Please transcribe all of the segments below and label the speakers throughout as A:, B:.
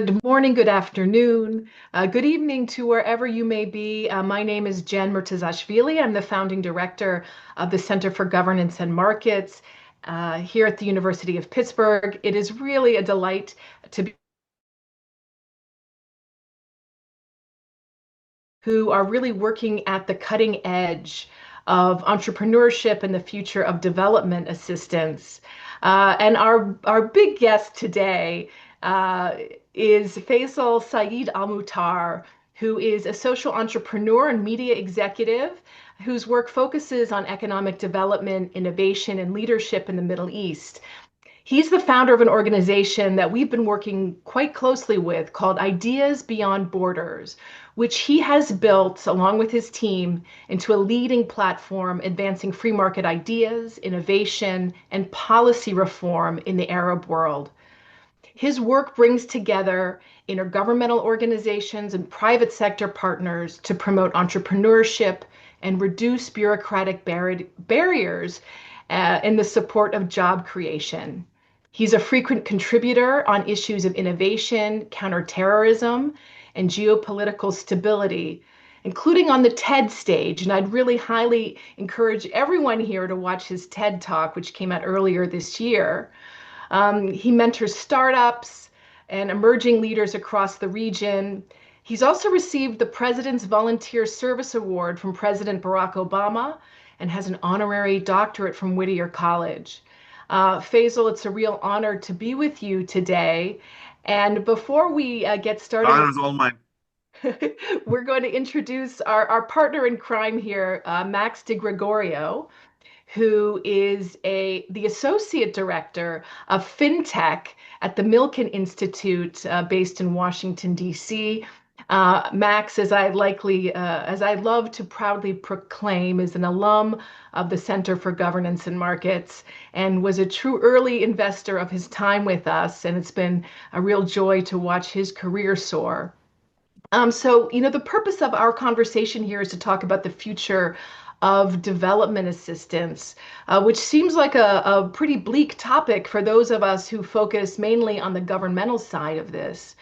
A: Good morning, good afternoon, good evening to wherever you may be. My name is Jen Murtazashvili. I'm the founding director of the Center for Governance and Markets here at the University of Pittsburgh. It is really a delight to be who are really working at the cutting edge of entrepreneurship and the future of development assistance. And our big guest today uh, is Faisal Saeed Al Mutar, who is a social entrepreneur and media executive whose work focuses on economic development, innovation, and leadership in the Middle East. He's the founder of an organization that we've been working quite closely with called Ideas Beyond Borders, which he has built along with his team into a leading platform advancing free market ideas, innovation, and policy reform in the Arab world. His work brings together intergovernmental organizations and private sector partners to promote entrepreneurship and reduce bureaucratic barriers in the support of job creation. He's a frequent contributor on issues of innovation, counterterrorism, and geopolitical stability, including on the TED stage. And I'd really highly encourage everyone here to watch his TED Talk, which came out earlier this year. He mentors startups and emerging leaders across the region. He's also received the President's Volunteer Service Award from President Barack Obama and has an honorary doctorate from Whittier College. Faisal, it's a real honor to be with you today. And before we get
B: The
A: started,
B: honor is all mine.
A: we're going to introduce our partner in crime here, Max DeGregorio, who is the associate director of fintech at the Milken Institute, based in Washington, D.C. Max, as I love to proudly proclaim, is an alum of the Center for Governance and Markets and was a true early investor of his time with us. And it's been a real joy to watch his career soar. The purpose of our conversation here is to talk about the future of development assistance, which seems like a pretty bleak topic for those of us who focus mainly on the governmental side of this.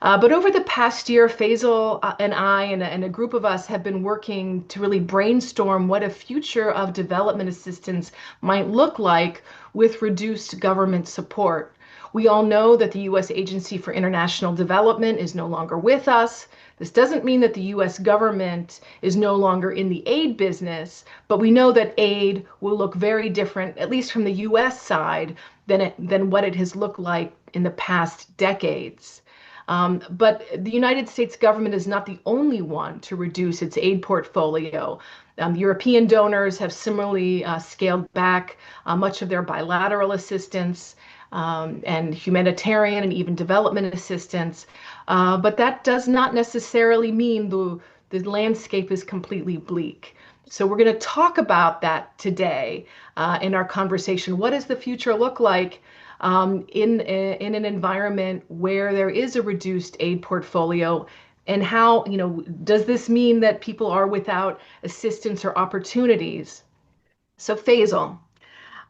A: But over the past year, Faisal and I and a group of us have been working to really brainstorm what a future of development assistance might look like with reduced government support. We all know that the U.S. Agency for International Development is no longer with us. This doesn't mean that the U.S. government is no longer in the aid business, but we know that aid will look very different, at least from the U.S. side, than what it has looked like in the past decades. But the United States government is not the only one to reduce its aid portfolio. European donors have similarly scaled back much of their bilateral assistance and humanitarian and even development assistance. But that does not necessarily mean the landscape is completely bleak. So we're going to talk about that today in our conversation. What does the future look like in an environment where there is a reduced aid portfolio? And how, does this mean that people are without assistance or opportunities? So, Faisal,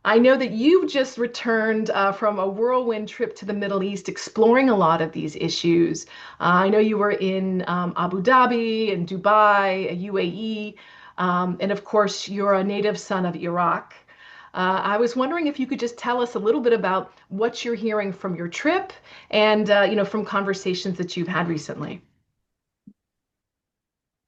A: I know that you've just returned from a whirlwind trip to the Middle East, exploring a lot of these issues. I know you were in Abu Dhabi and Dubai, UAE, and of course, you're a native son of Iraq. I was wondering if you could just tell us a little bit about what you're hearing from your trip and from conversations that you've had recently.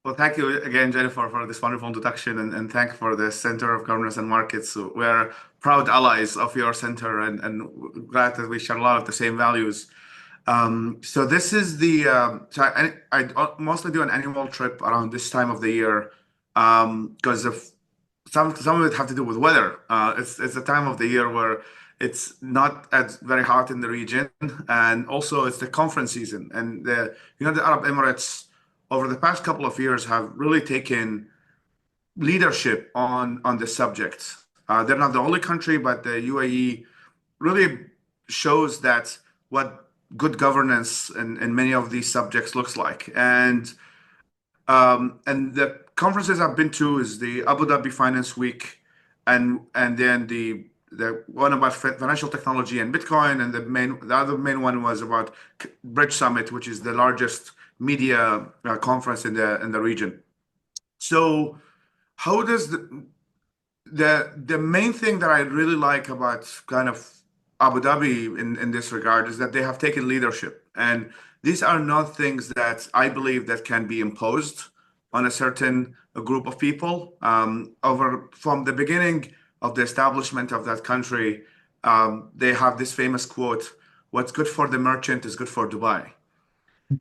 B: Well, thank you again, Jennifer, for this wonderful introduction, and thank you for the Center of Governance and Markets. So we're proud allies of your center, and glad that we share a lot of the same values. So this is I mostly do an annual trip around this time of the year because of some of it have to do with weather. It's a time of the year where it's not as very hot in the region, and also it's the conference season. And the Arab Emirates over the past couple of years have really taken leadership on the subject. They're not the only country, but the UAE really shows that what good governance in many of these subjects looks like. And the conferences I've been to is the Abu Dhabi Finance Week, and then the the one about financial technology and Bitcoin, and the other main one was about Bridge Summit, which is the largest media conference in the region. So, how does the main thing that I really like about kind of Abu Dhabi in this regard is that they have taken leadership, and these are not things that I believe that can be imposed on a certain group of people. Over from the beginning of the establishment of that country, they have this famous quote: "What's good for the merchant is good for Dubai."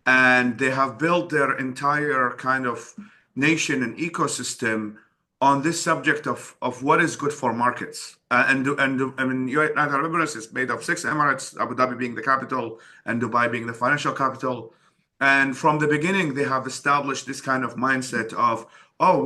B: And they have built their entire kind of nation and ecosystem on this subject of what is good for markets. And I mean, United Arab Emirates is made of six emirates, Abu Dhabi being the capital and Dubai being the financial capital. And from the beginning, they have established this kind of mindset of, oh,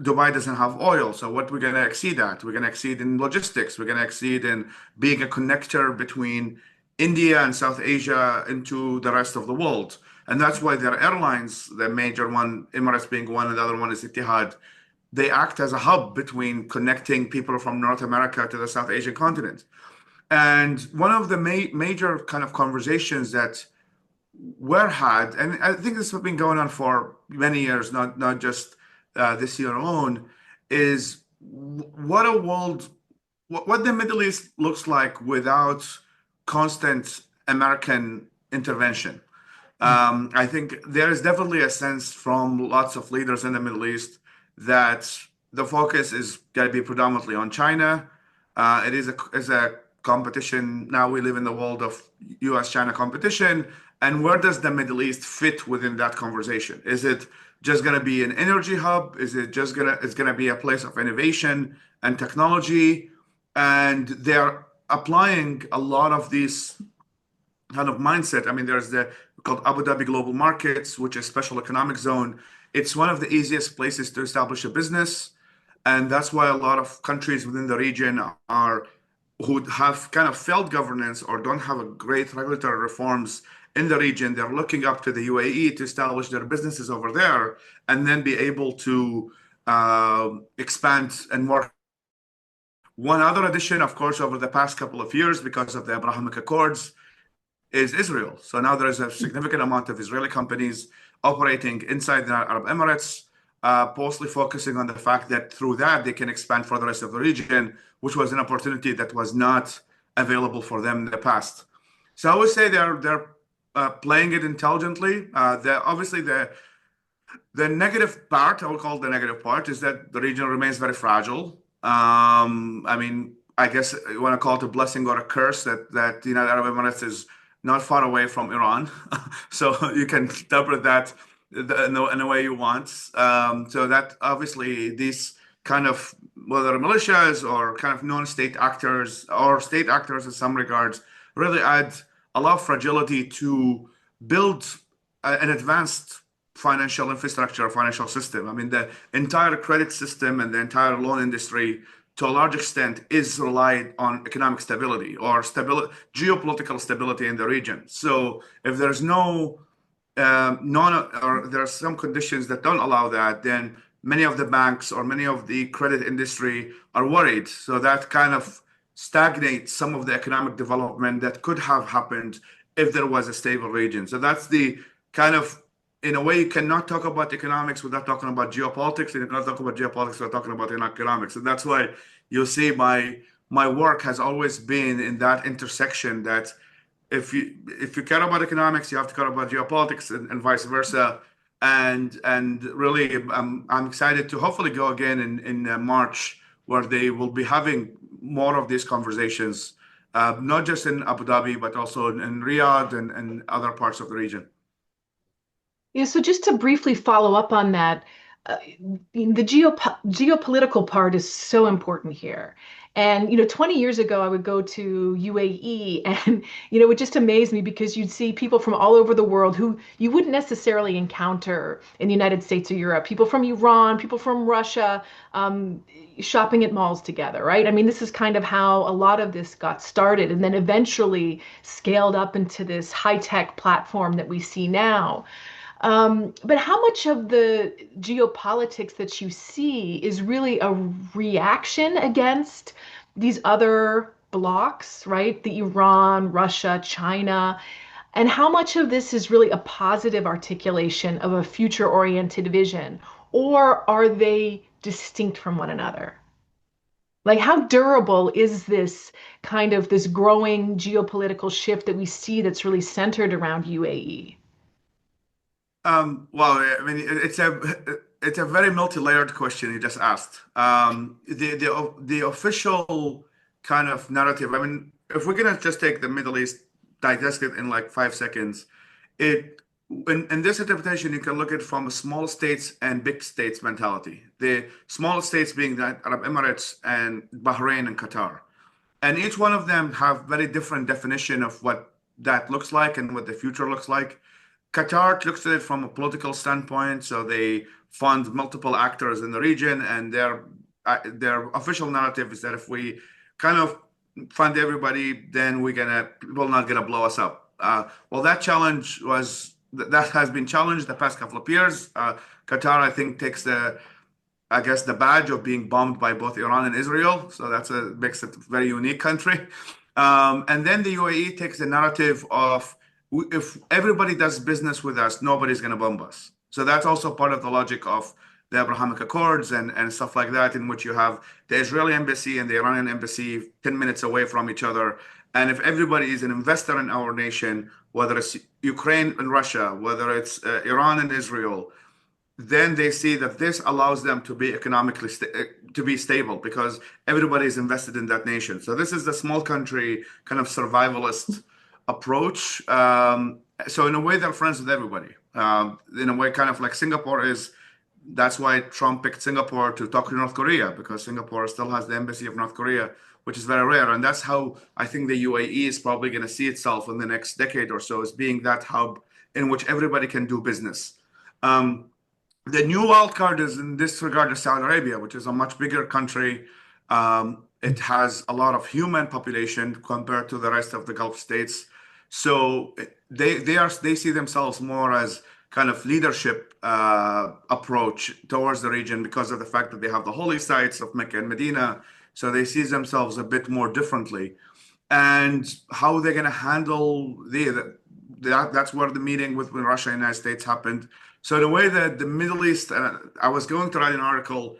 B: Dubai doesn't have oil, so what we're going to exceed at? We're going to exceed in logistics. We're going to exceed in being a connector between India and South Asia into the rest of the world. And that's why their airlines, the major one, Emirates being one, and the other one is Etihad, they act as a hub between connecting people from North America to the South Asian continent. And one of the major kind of conversations that were had, and I think this has been going on for many years, not just this year alone, is what a world, what the Middle East looks like without constant American intervention. I think there is definitely a sense from lots of leaders in the Middle East that the focus is going to be predominantly on China. It is a competition. Now we live in the world of US-China competition. And where does the Middle East fit within that conversation? Is it just going to be an energy hub? Is it just it's going to be a place of innovation and technology? And they're applying a lot of these kind of mindset. I mean, there's the called Abu Dhabi Global Markets, which is special economic zone. It's one of the easiest places to establish a business, and that's why a lot of countries within the region are who have kind of failed governance or don't have a great regulatory reforms in the region. They're looking up to the UAE to establish their businesses over there, and then be able to expand and work. One other addition, of course, over the past couple of years, because of the Abrahamic Accords, is Israel. So now there is a significant amount of Israeli companies operating inside the Arab Emirates, mostly focusing on the fact that through that they can expand for the rest of the region, which was an opportunity that was not available for them in the past. So I would say they're playing it intelligently. Obviously the negative part, I would call the negative part, is that the region remains very fragile. I mean, I guess you want to call it a blessing or a curse that the United Arab Emirates is not far away from Iran. So you can interpret that in a way you want. So that obviously these kind of, whether militias or kind of non-state actors or state actors in some regards, really add a lot of fragility to build an advanced financial infrastructure, financial system. I mean, the entire credit system and the entire loan industry, to a large extent, is relied on economic stability or geopolitical stability in the region. So if there's no or there are some conditions that don't allow that, then many of the banks or many of the credit industry are worried. So that kind of stagnates some of the economic development that could have happened if there was a stable region. So that's the kind of, in a way, you cannot talk about economics without talking about geopolitics, and you cannot talk about geopolitics without talking about economics. And that's why you'll see my work has always been in that intersection, that if you care about economics, you have to care about geopolitics, and vice versa. And really, I'm excited to hopefully go again in March, where they will be having more of these conversations, not just in Abu Dhabi, but also in Riyadh and other parts of the region.
A: Yeah, so just to briefly follow up on that, the geopolitical part is so important here. And, 20 years ago, I would go to UAE and, it would just amaze me because you'd see people from all over the world who you wouldn't necessarily encounter in the United States or Europe, people from Iran, people from Russia, shopping at malls together, right? I mean, this is kind of how a lot of this got started and then eventually scaled up into this high-tech platform that we see now. But how much of the geopolitics that you see is really a reaction against these other blocs, right? The Iran, Russia, China, and how much of this is really a positive articulation of a future-oriented vision, or are they distinct from one another? Like, how durable is this kind of this growing geopolitical shift that we see that's really centered around UAE?
B: Well, I mean, it's a very multi-layered question you just asked. The official kind of narrative. I mean, if we're gonna just take the Middle East, digest it in like 5 seconds, it in this interpretation you can look at it from a small states and big states mentality. The small states being the Arab Emirates and Bahrain and Qatar. And each one of them have very different definition of what that looks like and what the future looks like. Qatar looks at it from a political standpoint, so they fund multiple actors in the region, and their official narrative is that if we kind of fund everybody, then people not gonna blow us up. Well, that has been challenged the past couple of years. Qatar, I think, takes I guess the badge of being bombed by both Iran and Israel. So makes it a very unique country. And then the UAE takes the narrative of if everybody does business with us, nobody's going to bomb us. So that's also part of the logic of the Abrahamic Accords and stuff like that, in which you have the Israeli embassy and the Iranian embassy 10 minutes away from each other. And if everybody is an investor in our nation, whether it's Ukraine and Russia, whether it's Iran and Israel, then they see that this allows them to be economically to be stable because everybody is invested in that nation. So this is the small country kind of survivalist approach. So in a way, they're friends with everybody. In a way, kind of like Singapore is. That's why Trump picked Singapore to talk to North Korea because Singapore still has the embassy of North Korea, which is very rare. And that's how I think the UAE is probably going to see itself in the next decade or so as being that hub in which everybody can do business. Um, the new wild card is in this regard is Saudi Arabia, which is a much bigger country. It has a lot of human population compared to the rest of the Gulf states. So they see themselves more as kind of leadership approach towards the region because of the fact that they have the holy sites of Mecca and Medina. So they see themselves a bit more differently. And how they're going to handle that's where the meeting with Russia and the United States happened. So the way that the Middle East, I was going to write an article,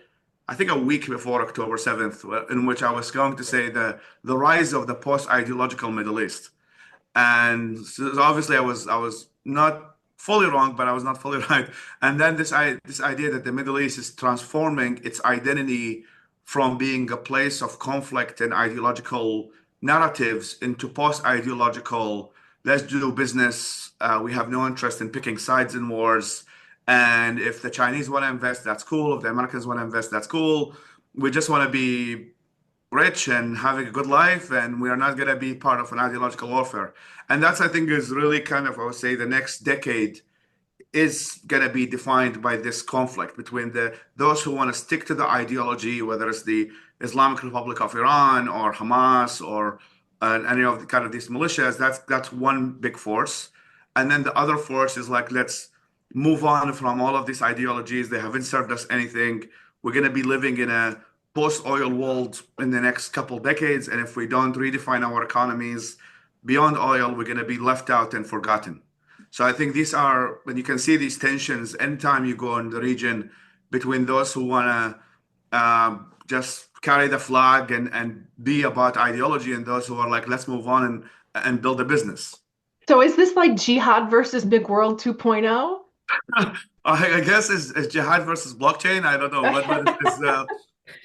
B: I think a week before October 7th, in which I was going to say the rise of the post-ideological Middle East. And so obviously I was not fully wrong, but I was not fully right. And then this idea that the Middle East is transforming its identity from being a place of conflict and ideological narratives into post-ideological, let's do business. We have no interest in picking sides in wars. And if the Chinese want to invest, that's cool. If the Americans want to invest, that's cool. We just want to be rich and having a good life, and we are not going to be part of an ideological warfare. And that's, I think, is really kind of, I would say, the next decade is going to be defined by this conflict between those who want to stick to the ideology, whether it's the Islamic Republic of Iran or Hamas or any of the kind of these militias. That's one big force, and then the other force is like, let's move on from all of these ideologies. They haven't served us anything. We're going to be living in a post-oil world in the next couple decades, and if we don't redefine our economies beyond oil, we're going to be left out and forgotten. So I think when you can see these tensions anytime you go in the region between those who want to just carry the flag and be about ideology and those who are like, let's move on and build a business.
A: So is this like jihad versus big world 2.0?
B: I guess it's jihad versus blockchain. I don't know, but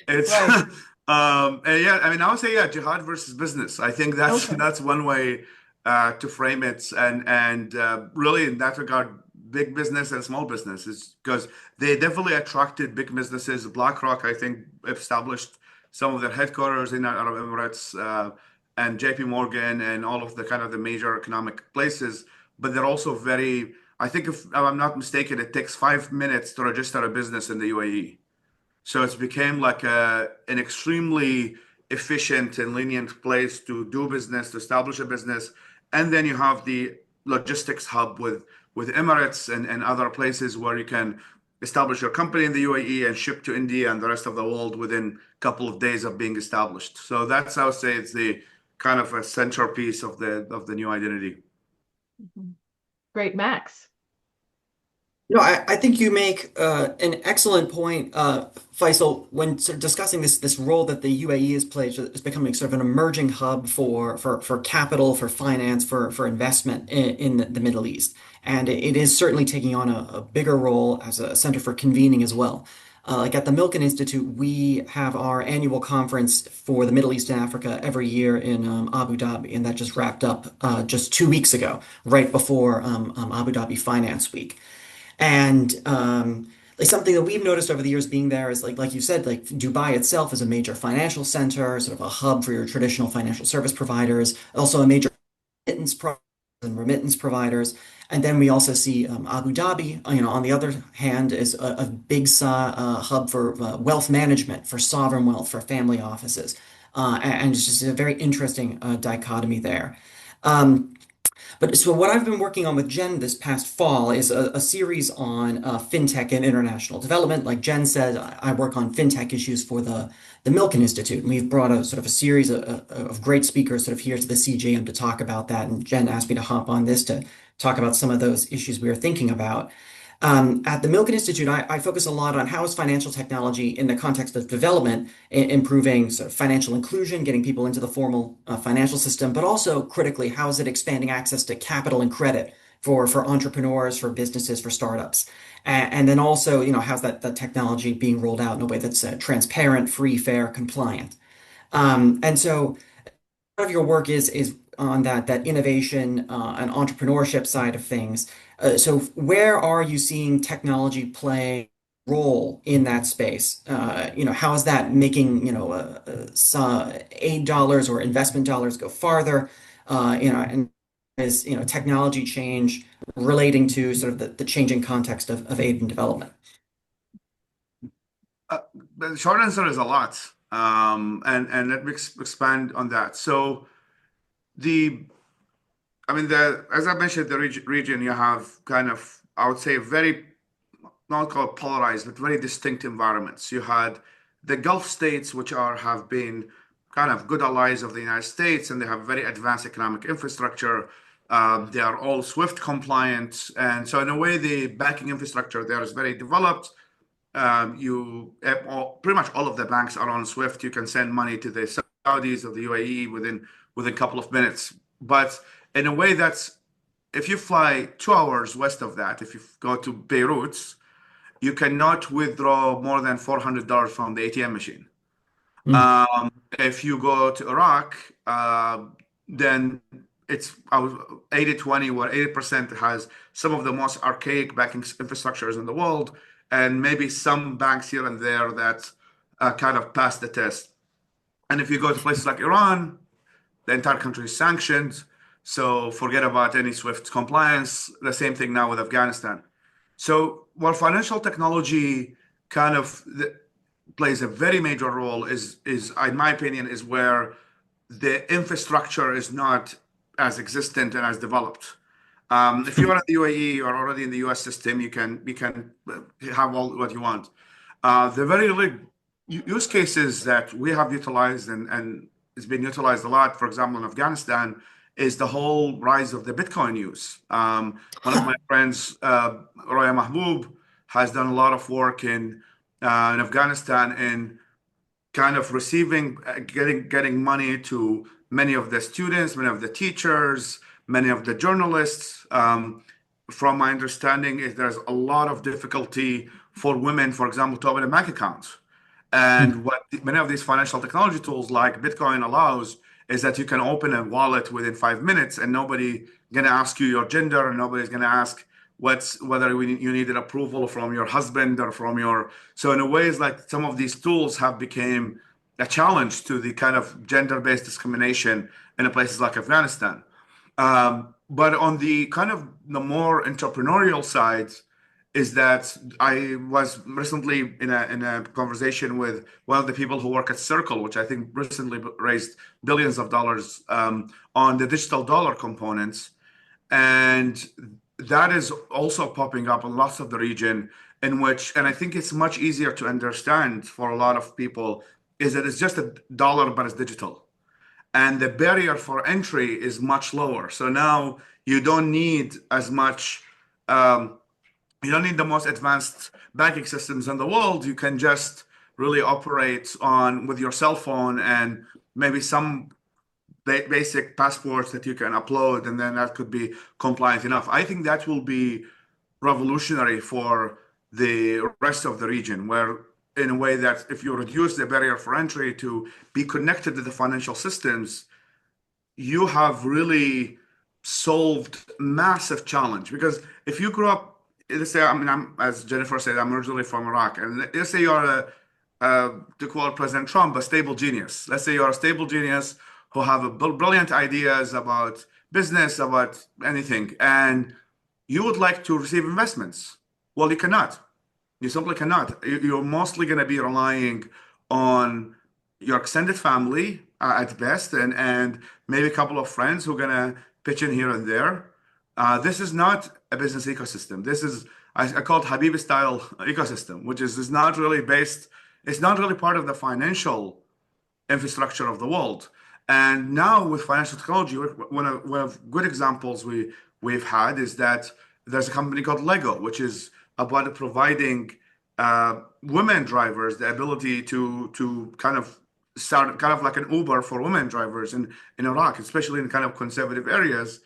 B: it's
A: Right.
B: and yeah, I mean, I would say yeah, jihad versus business. I think that's
A: Okay.
B: that's one way to frame it, and really in that regard, big business and small businesses because they definitely attracted big businesses. BlackRock, I think, established some of their headquarters in Arab Emirates, and JP Morgan and all of the kind of the major economic places. But they're also very, I think if I'm not mistaken, it takes 5 minutes to register a business in the UAE. So it's became like an extremely efficient and lenient place to do business, to establish a business. And then you have the logistics hub with Emirates and other places where you can establish your company in the UAE and ship to India and the rest of the world within a couple of days of being established. So that's, I would say, it's the kind of a centerpiece of the new identity.
A: Mhm. Great, Max.
C: No, I think you make an excellent point, Faisal, when sort of discussing this role that the UAE has played. It's becoming sort of an emerging hub for capital, for finance, for investment in the Middle East, and it is certainly taking on a bigger role as a center for convening as well. Like at the Milken Institute, we have our annual conference for the Middle East and Africa every year in Abu Dhabi, and that just wrapped up just 2 weeks ago, right before Abu Dhabi Finance Week. And like something that we've noticed over the years being there is like you said, like Dubai itself is a major financial center, sort of a hub for your traditional financial service providers, also a major remittance pro and remittance providers. And then we also see Abu Dhabi, on the other hand, is a big hub for wealth management, for sovereign wealth, for family offices. And it's just a very interesting dichotomy there. Um, but so what I've been working on with Jen this past fall is a series on fintech and international development. Like Jen said, I work on fintech issues for the Milken Institute, and we've brought a sort of a series of great speakers sort of here to the CJM to talk about that. And Jen asked me to hop on this to talk about some of those issues we were thinking about. At the Milken Institute, I focus a lot on how is financial technology in the context of development improving sort of financial inclusion, getting people into the formal financial system, but also critically, how is it expanding access to capital and credit for entrepreneurs, for businesses, for startups? And then also, how's that technology being rolled out in a way that's transparent, free, fair, compliant? And so of your work is on that innovation and entrepreneurship side of things. So where are you seeing technology play a role in that space? How is that making, aid dollars or investment dollars go farther? And is, technology change relating to sort of the changing context of aid and development?
B: Uh, the short answer is a lot. And let me expand on that. So the I mean, as I mentioned, the region you have kind of, I would say, very not called polarized, but very distinct environments. You had the Gulf states, which have been kind of good allies of the United States, and they have very advanced economic infrastructure. They are all SWIFT compliant, and so in a way, the banking infrastructure there is very developed. Pretty much all of the banks are on SWIFT. You can send money to the Saudis or the UAE within a couple of minutes. But in a way, that's if you fly 2 hours west of that, if you go to Beirut, you cannot withdraw more than $400 from the ATM machine.
C: Mm.
B: If you go to Iraq, then it's 80-20, where 80% has some of the most archaic banking infrastructures in the world, and maybe some banks here and there that kind of pass the test. And if you go to places like Iran, the entire country is sanctioned. So forget about any SWIFT compliance. The same thing now with Afghanistan. So while financial technology kind of plays a very major role is in my opinion is where the infrastructure is not as existent and as developed. If you are in the UAE or already in the US system, you can have all what you want. The very use cases that we have utilized and it's been utilized a lot, for example, in Afghanistan, is the whole rise of the Bitcoin use. One of my friends, Roya Mahmoub, has done a lot of work in Afghanistan in kind of receiving, getting money to many of the students, many of the teachers, many of the journalists. From my understanding, there's a lot of difficulty for women, for example, to open a bank account. And what many of these financial technology tools like Bitcoin allows is that you can open a wallet within 5 minutes, and nobody gonna ask you your gender, and nobody's gonna ask whether you needed approval from your husband or from your. So in a way, it's like some of these tools have become a challenge to the kind of gender-based discrimination in places like Afghanistan. But on the kind of the more entrepreneurial side, is that I was recently in a conversation with one of the people who work at Circle, which I think recently raised billions of dollars on the digital dollar components. And that is also popping up in lots of the region in which, and I think it's much easier to understand for a lot of people, is that it's just a dollar, but it's digital. And the barrier for entry is much lower. So now you don't need as much, um, you don't need the most advanced banking systems in the world. You can just really operate on with your cell phone and maybe some basic passports that you can upload, and then that could be compliant enough. I think that will be revolutionary for the rest of the region, where in a way that if you reduce the barrier for entry to be connected to the financial systems, you have really solved massive challenge. Because if you grew up, let's say, I mean, as Jennifer said, I'm originally from Iraq, and let's say you're to quote President Trump, a stable genius. Let's say you're a stable genius who have a brilliant ideas about business, about anything, and you would like to receive investments. Well, you cannot. You simply cannot. You're mostly going to be relying on your extended family at best, and maybe a couple of friends who are going to pitch in here and there. This is not a business ecosystem. This is I call it Habibi style ecosystem, which is not really based. It's not really part of the financial infrastructure of the world. And now with financial technology, one of good examples we've had is that there's a company called Lego, which is about providing women drivers the ability to kind of start kind of like an Uber for women drivers in Iraq, especially in kind of conservative areas.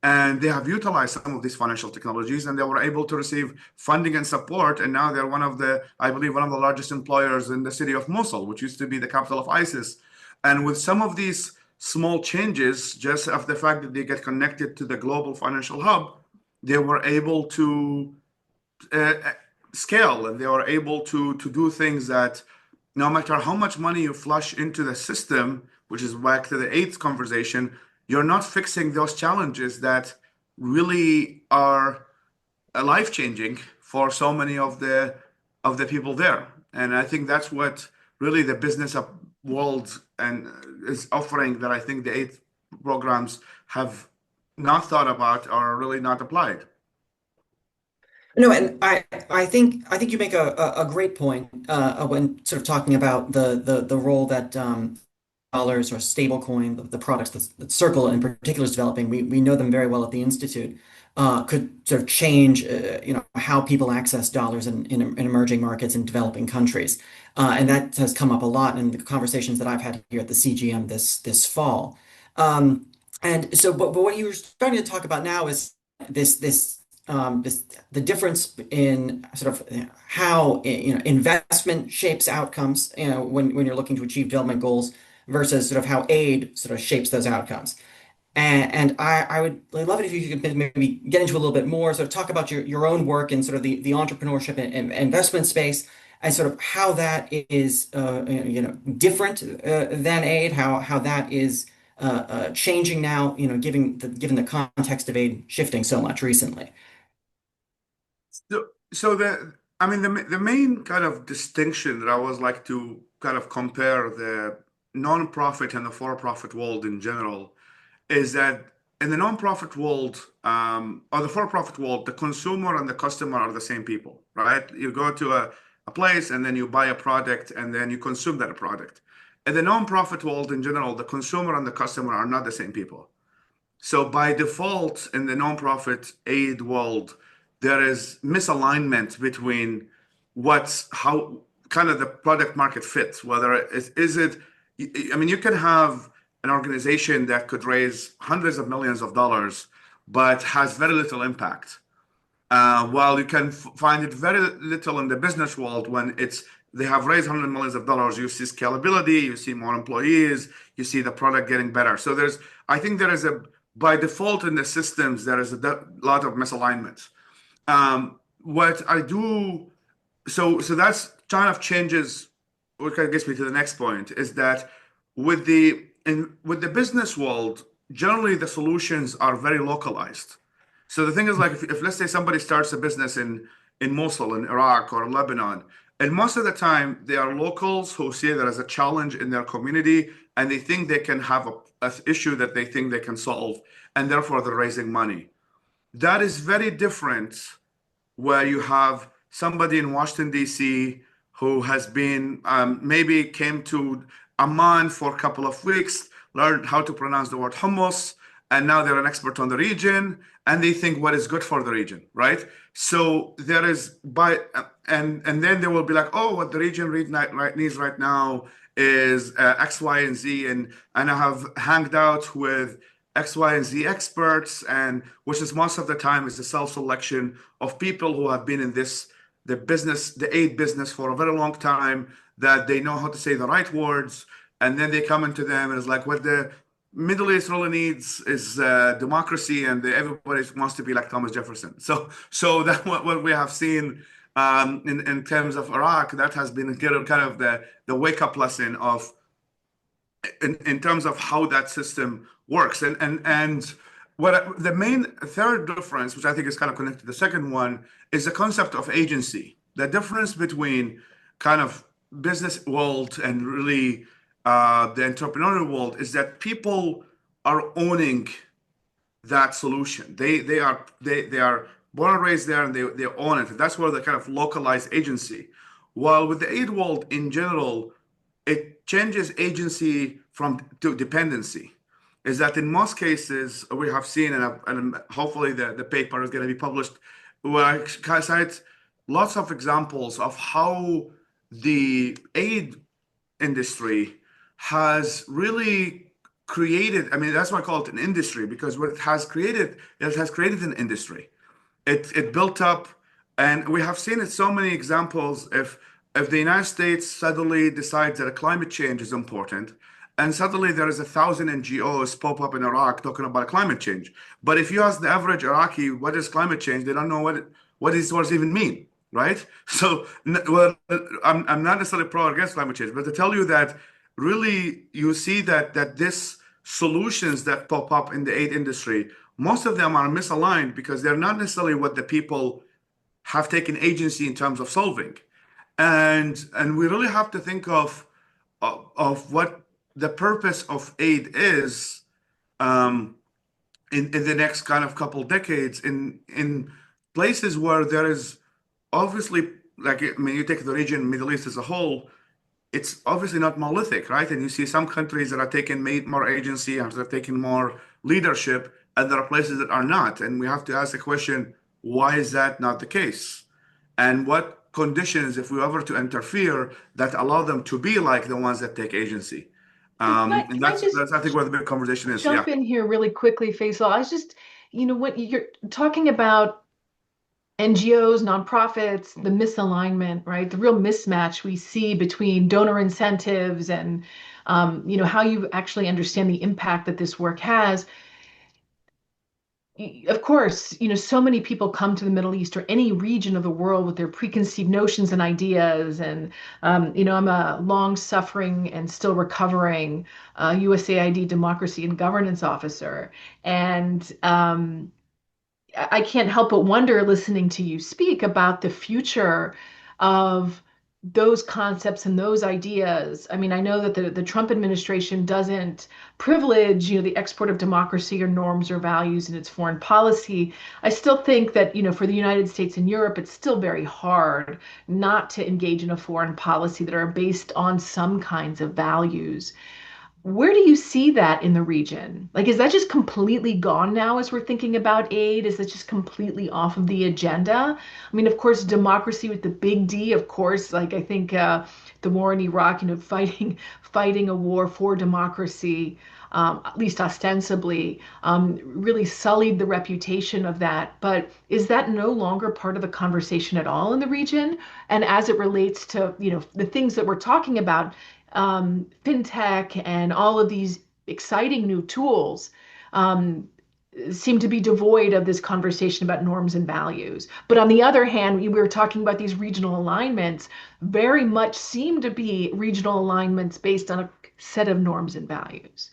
B: And they have utilized some of these financial technologies, and they were able to receive funding and support. And now they're one of the, I believe, one of the largest employers in the city of Mosul, which used to be the capital of ISIS. And with some of these small changes, just of the fact that they get connected to the global financial hub, they were able to uh, scale, and they were able to do things that no matter how much money you flush into the system, which is back to the eighth conversation, you're not fixing those challenges that really are life changing for so many of the people there. And I think that's what really the business of world and is offering, that I think the eight programs have not thought about or really not applied.
C: No, and I think you make a great point when sort of talking about the role that dollars or stablecoin, the products that Circle in particular is developing. We know them very well at the Institute. Could sort of change, how people access dollars in emerging markets in developing countries, and that has come up a lot in the conversations that I've had here at the CGM this fall. Um, and so, but what you're starting to talk about now is this the difference in sort of how investment shapes outcomes, when you're looking to achieve development goals versus sort of how aid sort of shapes those outcomes. And I would love it if you could maybe get into a little bit more, sort of talk about your own work in sort of the entrepreneurship and investment space, and sort of how that is different than aid, how that is changing now, given the context of aid shifting so much recently.
B: So I mean, the main kind of distinction that I always like to kind of compare the non-profit and the for-profit world in general is that in the non-profit world, or the for-profit world, the consumer and the customer are the same people, right? You go to a place and then you buy a product and then you consume that product. In the non-profit world in general, the consumer and the customer are not the same people. So by default, in the nonprofit aid world, there is misalignment between what's how kind of the product market fits. Whether is it, I mean, you can have an organization that could raise hundreds of millions of dollars, but has very little impact. While you can find it very little in the business world when they have raised hundreds of millions of dollars, you see scalability, you see more employees, you see the product getting better. So I think there is by default in the systems, there is a lot of misalignment. What I do, so that's kind of changes, what kind of gets me to the next point is that with the business world, generally the solutions are very localized. So the thing is, like, if let's say somebody starts a business in Mosul, in Iraq or Lebanon, and most of the time they are locals who see there as a challenge in their community, and they think they can have a issue that they think they can solve, and therefore they're raising money. that is very different where you have somebody in Washington, D.C., who has been maybe came to Amman for a couple of weeks, learned how to pronounce the word hummus, and now they're an expert on the region, and they think what is good for the region, right? So there is and then they will be like, oh, what the region needs right now is X, Y, and Z, and I have hanged out with X, Y, and Z experts, and which is most of the time is the self-selection of people who have been in the aid business for a very long time, that they know how to say the right words, and then they come into them and it's like what the Middle East really needs is democracy, and everybody wants to be like Thomas Jefferson. So that what we have seen in terms of Iraq, that has been kind of the wake up lesson of in terms of how that system works. And what the main third difference, which I think is kind of connected to the second one, is the concept of agency. The difference between kind of business world and really the entrepreneurial world is that people are owning that solution. They are born and raised there, and they own it. That's where the kind of localized agency. While with the aid world in general, it changes agency from to dependency. Is that in most cases we have seen, and hopefully the paper is going to be published, where I cite lots of examples of how the aid industry has really created, I mean, that's why I call it an industry, because what it has created an industry. It built up, and we have seen it so many examples. If the United States suddenly decides that climate change is important, and suddenly there is 1,000 NGOs pop up in Iraq talking about climate change. But if you ask the average Iraqi what is climate change, they don't know what these words even mean, right? So, well, I'm not necessarily pro or against climate change, but to tell you that really you see that this solutions that pop up in the aid industry, most of them are misaligned because they're not necessarily what the people have taken agency in terms of solving. And we really have to think of what the purpose of aid is um, in the next kind of couple decades in places where there is obviously, like, I mean, you take the region Middle East as a whole, it's obviously not monolithic, right? And you see some countries that are taking more agency and they're taking more leadership, and there are places that are not. And we have to ask the question, why is that not the case? And what conditions, if we ever to interfere, that allow them to be like the ones that take agency?
A: So
B: And
A: can I just
B: that's I think where the big conversation is. Yeah.
A: jump in here really quickly, Faisal? I was just, what you're talking about NGOs, nonprofits, the misalignment, right? The real mismatch we see between donor incentives and, how you actually understand the impact that this work has. Of course, so many people come to the Middle East or any region of the world with their preconceived notions and ideas. And, I'm a long suffering and still recovering USAID democracy and governance officer. And, I can't help but wonder, listening to you speak about the future of those concepts and those ideas. I mean, I know that the Trump administration doesn't privilege, the export of democracy or norms or values in its foreign policy. I still think that, for the United States and Europe, it's still very hard not to engage in a foreign policy that are based on some kinds of values. Where do you see that in the region? Like, is that just completely gone now as we're thinking about aid? Is it just completely off of the agenda? I mean, of course, democracy with the big D, of course, like I think the war in Iraq, fighting a war for democracy, at least ostensibly, really sullied the reputation of that. But is that no longer part of the conversation at all in the region? And as it relates to, the things that we're talking about, fintech and all of these exciting new tools seem to be devoid of this conversation about norms and values. But on the other hand, we were talking about these regional alignments, very much seem to be regional alignments based on a set of norms and values.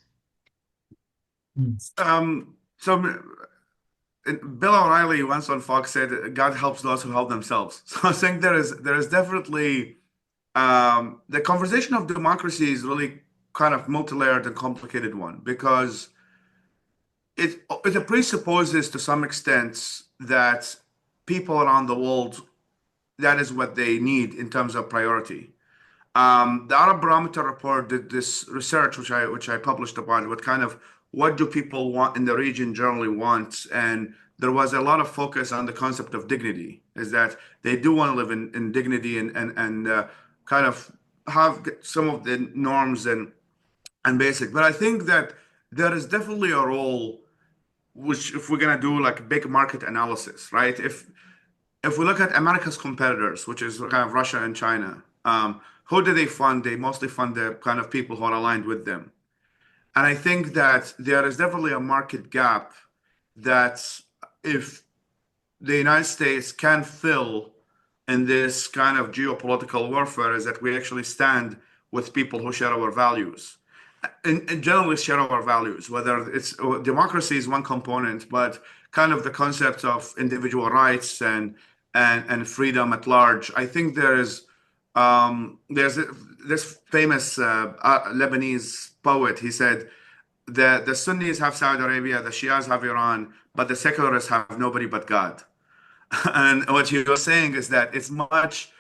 B: So Bill O'Reilly once on Fox said, "God helps those who help themselves." So I think there is definitely the conversation of democracy is really kind of multi-layered and complicated one because it presupposes to some extent that people around the world, that is what they need in terms of priority. The Arab Barometer report did this research, which I published about what do people want in the region generally want, and there was a lot of focus on the concept of dignity, is that they do want to live in dignity and kind of have some of the norms and basic. But I think that there is definitely a role, which if we're gonna do like big market analysis, right? If we look at America's competitors, which is kind of Russia and China, who do they fund? They mostly fund the kind of people who are aligned with them. And I think that there is definitely a market gap that if the United States can fill in this kind of geopolitical warfare, is that we actually stand with people who share our values and generally share our values, whether it's democracy is one component, but kind of the concept of individual rights and freedom at large. I think there's this famous Lebanese poet. He said that the Sunnis have Saudi Arabia, the Shias have Iran, but the secularists have nobody but God. And what he was saying is that it's much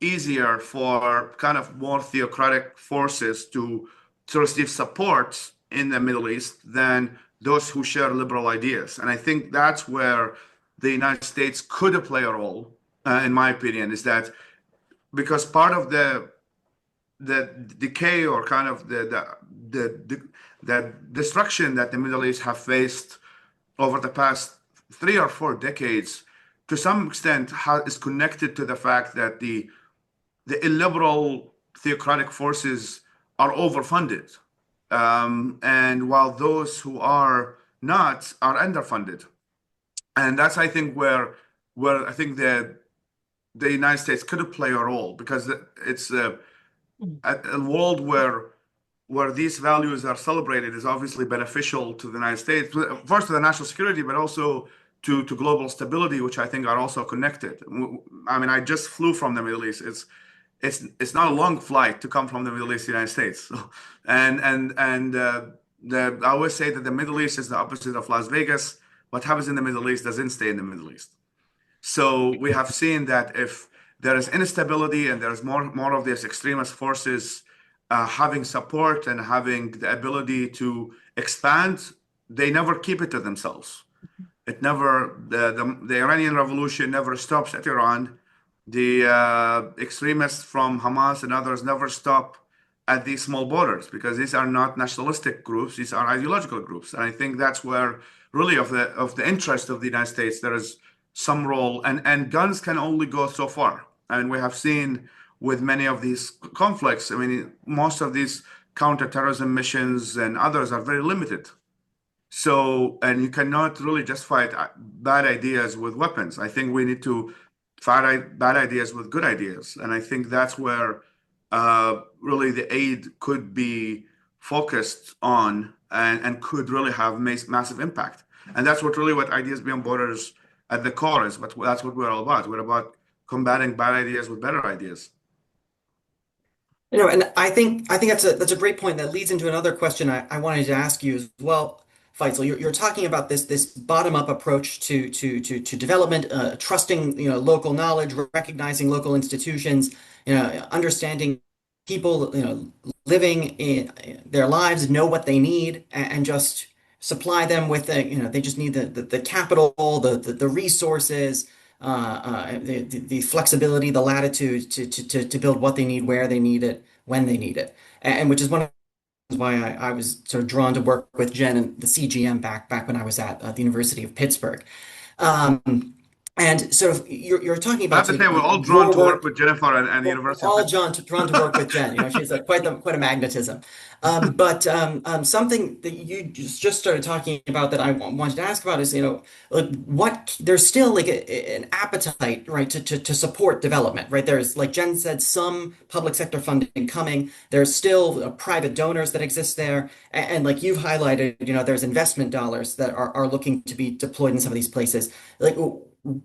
B: easier for kind of more theocratic forces to receive support in the Middle East than those who share liberal ideas. And I think that's where the United States could play a role, in my opinion, is that because part of the decay or kind of the destruction that the Middle East have faced over the past 3 or 4 decades, to some extent, is connected to the fact that the illiberal theocratic forces are overfunded, and while those who are not are underfunded, and that's I think where I think the United States could play a role because it's a world where these values are celebrated is obviously beneficial to the United States, first to the national security, but also to global stability, which I think are also connected. I mean, I just flew from the Middle East. It's not a long flight to come from the Middle East to the United States. I always say that the Middle East is the opposite of Las Vegas. What happens in the Middle East doesn't stay in the Middle East. So we have seen that if there is instability and there's more of these extremist forces having support and having the ability to expand, they never keep it to themselves. It never the Iranian Revolution never stops at Iran. The extremists from Hamas and others never stop at these small borders because these are not nationalistic groups; these are ideological groups. And I think that's where really of the interest of the United States there is some role, and guns can only go so far. And we have seen with many of these conflicts, I mean, most of these counterterrorism missions and others are very limited. So, and you cannot really just fight bad ideas with weapons. I think we need to fight bad ideas with good ideas. And I think that's where really the aid could be focused on and could really have massive impact. And that's what Ideas Beyond Borders at the core is. But that's what we're all about. We're about combating bad ideas with better ideas.
C: And I think that's a great point that leads into another question I wanted to ask you as well, Faisal. You're talking about this bottom-up approach to development, trusting local knowledge, recognizing local institutions, understanding people living in their lives know what they need and just supply them with they just need the capital, the resources, the flexibility, the latitude to build what they need, where they need it, when they need it, and which is one of the reasons why I was sort of drawn to work with Jen and the CGM back when I was at the University of Pittsburgh. And sort of you're talking
B: I
C: about
B: have to
C: sort
B: say, we're
C: of
B: all drawn
C: your
B: to work
C: work.
B: with Jennifer and the
C: Well,
B: University of
C: all
B: Pittsburgh.
C: drawn to work with Jen. She's quite a magnetism. But something that you just started talking about that I wanted to ask about is, like what there's still like an appetite, right, to support development, right? There's, like Jen said, some public sector funding coming. There's still private donors that exist there, and like you've highlighted, there's investment dollars that are looking to be deployed in some of these places. Like,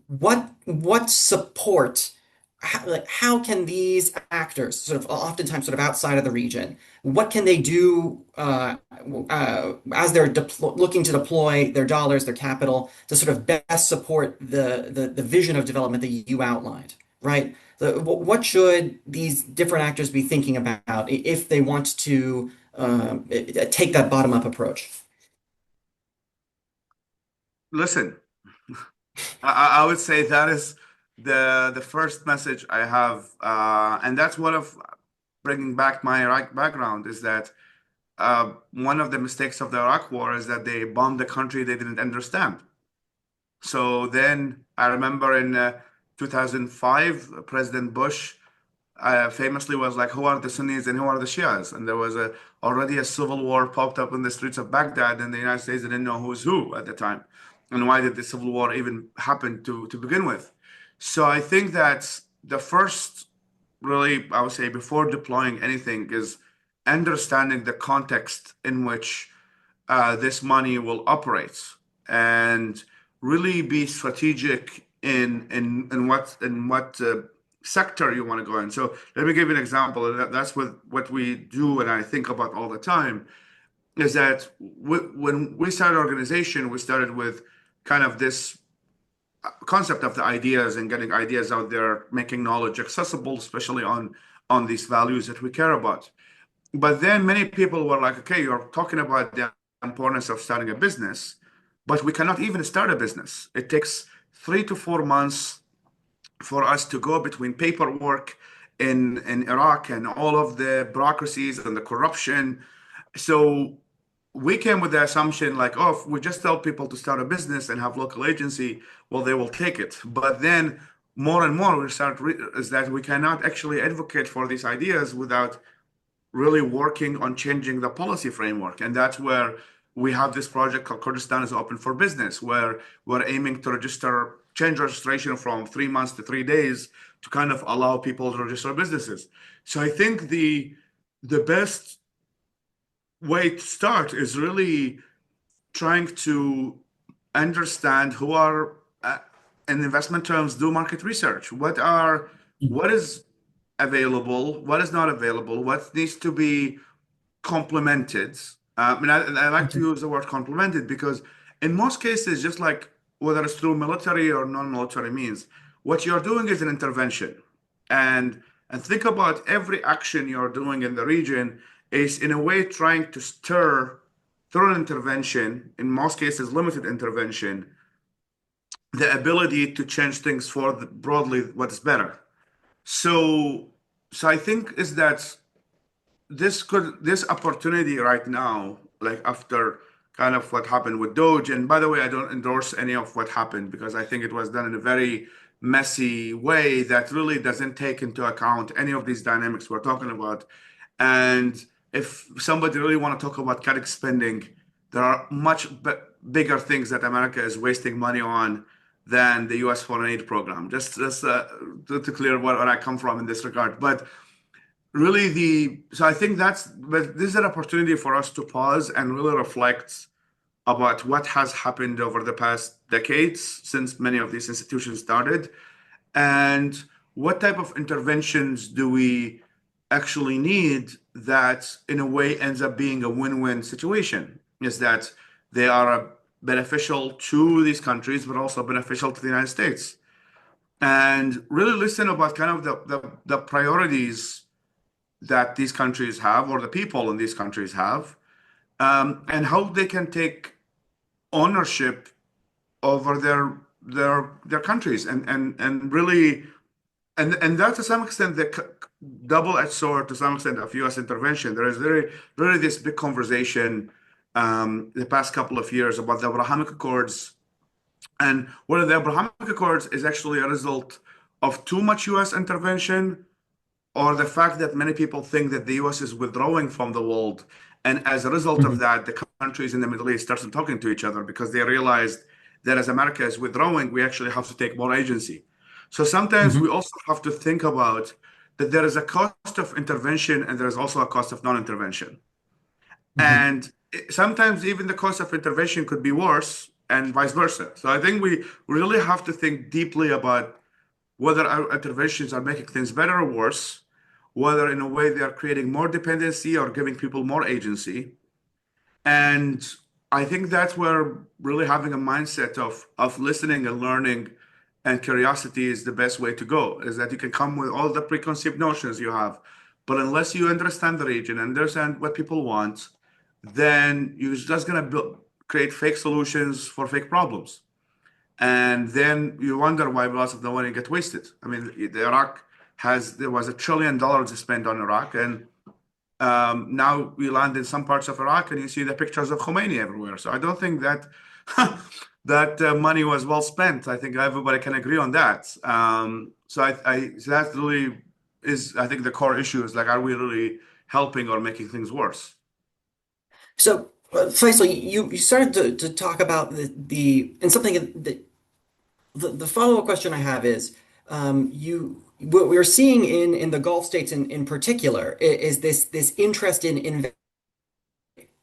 C: what support? How can these actors, sort of oftentimes sort of outside of the region, what can they do as they're looking to deploy their dollars, their capital, to sort of best support the vision of development that you outlined, right? What should these different actors be thinking about if they want to take that bottom-up approach?
B: Listen, I would say that is the first message I have, and that's one of bringing back my Iraq background is that one of the mistakes of the Iraq War is that they bombed a country they didn't understand. So then I remember in 2005, President Bush famously was like, "Who are the Sunnis and who are the Shias?" And there was already a civil war popped up in the streets of Baghdad, and the United States didn't know who's who at the time, and why did the civil war even happen to begin with? So I think that the first, really, I would say, before deploying anything, is understanding the context in which this money will operate and really be strategic in what sector you want to go in. So let me give you an example. And that's what we do and I think about all the time is that when we started organization, we started with kind of this concept of the ideas and getting ideas out there, making knowledge accessible, especially on these values that we care about. But then many people were like, okay, you're talking about the importance of starting a business, but we cannot even start a business. It takes 3 to 4 months for us to go between paperwork in Iraq and all of the bureaucracies and the corruption. So we came with the assumption like, oh, if we just tell people to start a business and have local agency, well, they will take it. But then more and more we is that we cannot actually advocate for these ideas without really working on changing the policy framework. And that's where we have this project called Kurdistan is Open for Business, where we're aiming to change registration from 3 months to 3 days to kind of allow people to register businesses. So I think the best way to start is really trying to understand who are, in investment terms, do market research. What is available, what is not available, what needs to be complemented. I like to use the word complemented because in most cases, just like whether it's through military or non-military means, what you're doing is an intervention. And think about every action you're doing in the region is in a way trying to stir through an intervention, in most cases limited intervention, the ability to change things for broadly what is better. So, so I think is that this opportunity right now, like after kind of what happened with Doge, and by the way, I don't endorse any of what happened because I think it was done in a very messy way that really doesn't take into account any of these dynamics we're talking about. And if somebody really want to talk about cutting spending, there are much bigger things that America is wasting money on than the U.S. foreign aid program. Just to clear where I come from in this regard, but really so I think but this is an opportunity for us to pause and really reflect about what has happened over the past decades since many of these institutions started and what type of interventions do we actually need that in a way ends up being a win-win situation is that they are beneficial to these countries but also beneficial to the United States and really listen about kind of the priorities that these countries have or the people in these countries have and how they can take ownership over their countries and really and that to some extent the double-edged sword to some extent of U.S. intervention. There is really this big conversation the past couple of years about the Abrahamic Accords and whether the Abrahamic Accords is actually a result of too much U.S. intervention or the fact that many people think that the US is withdrawing from the world. And as a result of
C: Mhm.
B: that, the countries in the Middle East started talking to each other because they realized that as America is withdrawing, we actually have to take more agency. So sometimes we
C: Mhm.
B: also have to think about that there is a cost of intervention and there is also a cost of non-intervention.
C: Mhm.
B: And sometimes even the cost of intervention could be worse and vice versa. So I think we really have to think deeply about whether our interventions are making things better or worse, whether in a way they are creating more dependency or giving people more agency. And I think that's where really having a mindset of listening and learning and curiosity is the best way to go, is that you can come with all the preconceived notions you have. But unless you understand the region, understand what people want, then you're just gonna create fake solutions for fake problems. And then you wonder why lots of the money get wasted. I mean, there was $1 trillion spent on Iraq, and now we land in some parts of Iraq and you see the pictures of Khomeini everywhere. So I don't think that that money was well spent. I think everybody can agree on that. So that really is, I think, the core issue is like, are we really helping or making things worse?
C: So, Faisal, you started to talk about the and something that the follow-up question I have is what we're seeing in the Gulf states in particular is this interest in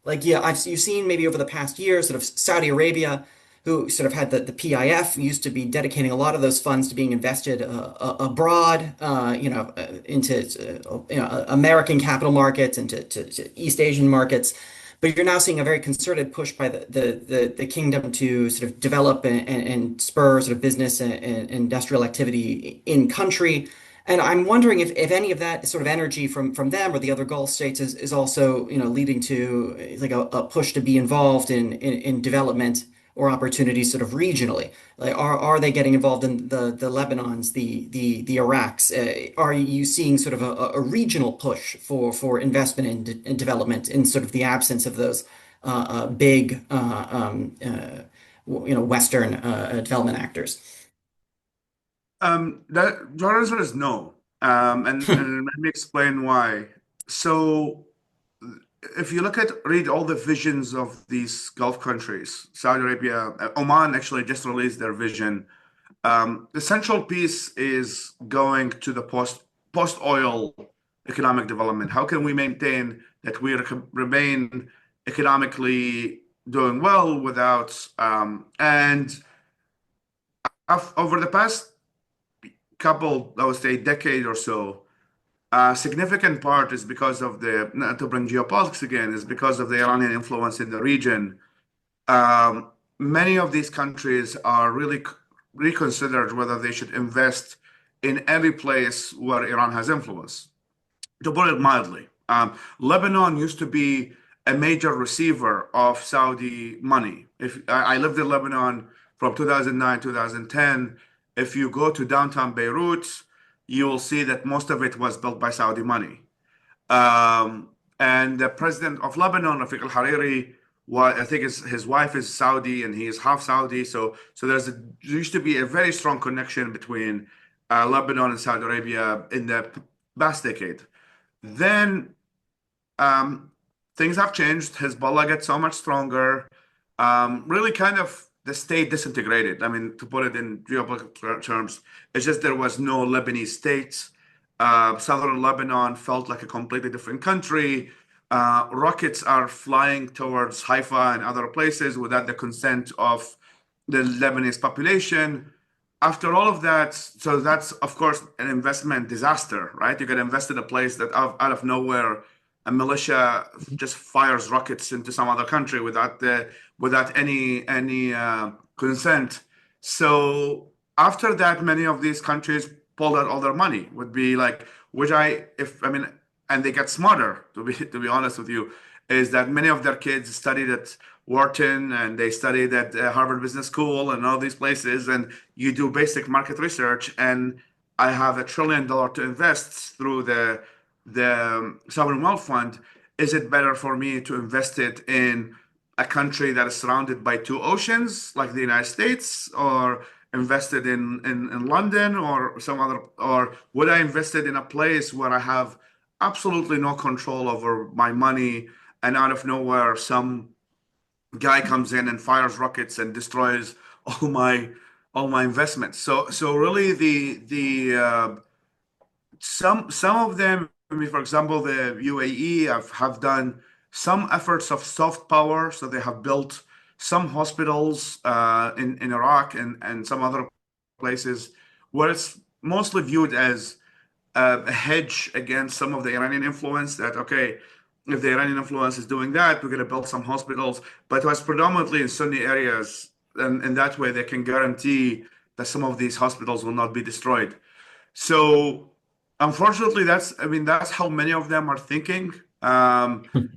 C: like, yeah, you've seen maybe over the past year, sort of Saudi Arabia, who sort of had the PIF, used to be dedicating a lot of those funds to being invested abroad, into American capital markets and to East Asian markets. But you're now seeing a very concerted push by the kingdom to sort of develop and spur sort of business and industrial activity in country. And I'm wondering if any of that sort of energy from them or the other Gulf states is also, leading to like a push to be involved in development or opportunities sort of regionally. Like are they getting involved in the Lebanons, the Iraqs? Are you seeing sort of a regional push for investment in development in sort of the absence of those big Western development actors?
B: That the answer is no. And let me explain why. So if you read all the visions of these Gulf countries, Saudi Arabia, Oman actually just released their vision. The central piece is going to the post oil economic development. How can we maintain that we remain economically doing well without and over the past couple, I would say, decade or so, a significant part is because of not to bring geopolitics again, is because of the Iranian influence in the region. Many of these countries are really reconsidered whether they should invest in every place where Iran has influence, to put it mildly. Lebanon used to be a major receiver of Saudi money. If I lived in Lebanon from 2009, 2010, if you go to downtown Beirut, you will see that most of it was built by Saudi money. And the president of Lebanon, Rafiq al-Hariri, I think his wife is Saudi and he is half Saudi. So there used to be a very strong connection between Lebanon and Saudi Arabia in the past decade. Then things have changed. Hezbollah gets so much stronger. Really, kind of the state disintegrated. I mean, to put it in geopolitical terms, it's just there was no Lebanese state. Southern Lebanon felt like a completely different country. Rockets are flying towards Haifa and other places without the consent of the Lebanese population. After all of that, so that's of course an investment disaster, right? You get invested in a place that out of nowhere, a militia just fires rockets into some other country without any consent. So after that, many of these countries pulled out all their money. Would be like, which I if I mean, and they get smarter. To be honest with you, is that many of their kids studied at Wharton and they studied at Harvard Business School and all these places, and you do basic market research. And I have $1 trillion to invest through the sovereign wealth fund. Is it better for me to invest it in a country that is surrounded by two oceans, like the United States, or invested in London or some other, or would I invest it in a place where I have absolutely no control over my money, and out of nowhere, some guy comes in and fires rockets and destroys all my investments. So really the some of them, I mean, for example, the UAE have done some efforts of soft power, so they have built some hospitals in Iraq and some other places where it's mostly viewed as a hedge against some of the Iranian influence that, okay, if the Iranian influence is doing that, we're going to build some hospitals. But it was predominantly in Sunni areas. And in that way, they can guarantee that some of these hospitals will not be destroyed. So unfortunately, I mean, that's how many of them are thinking,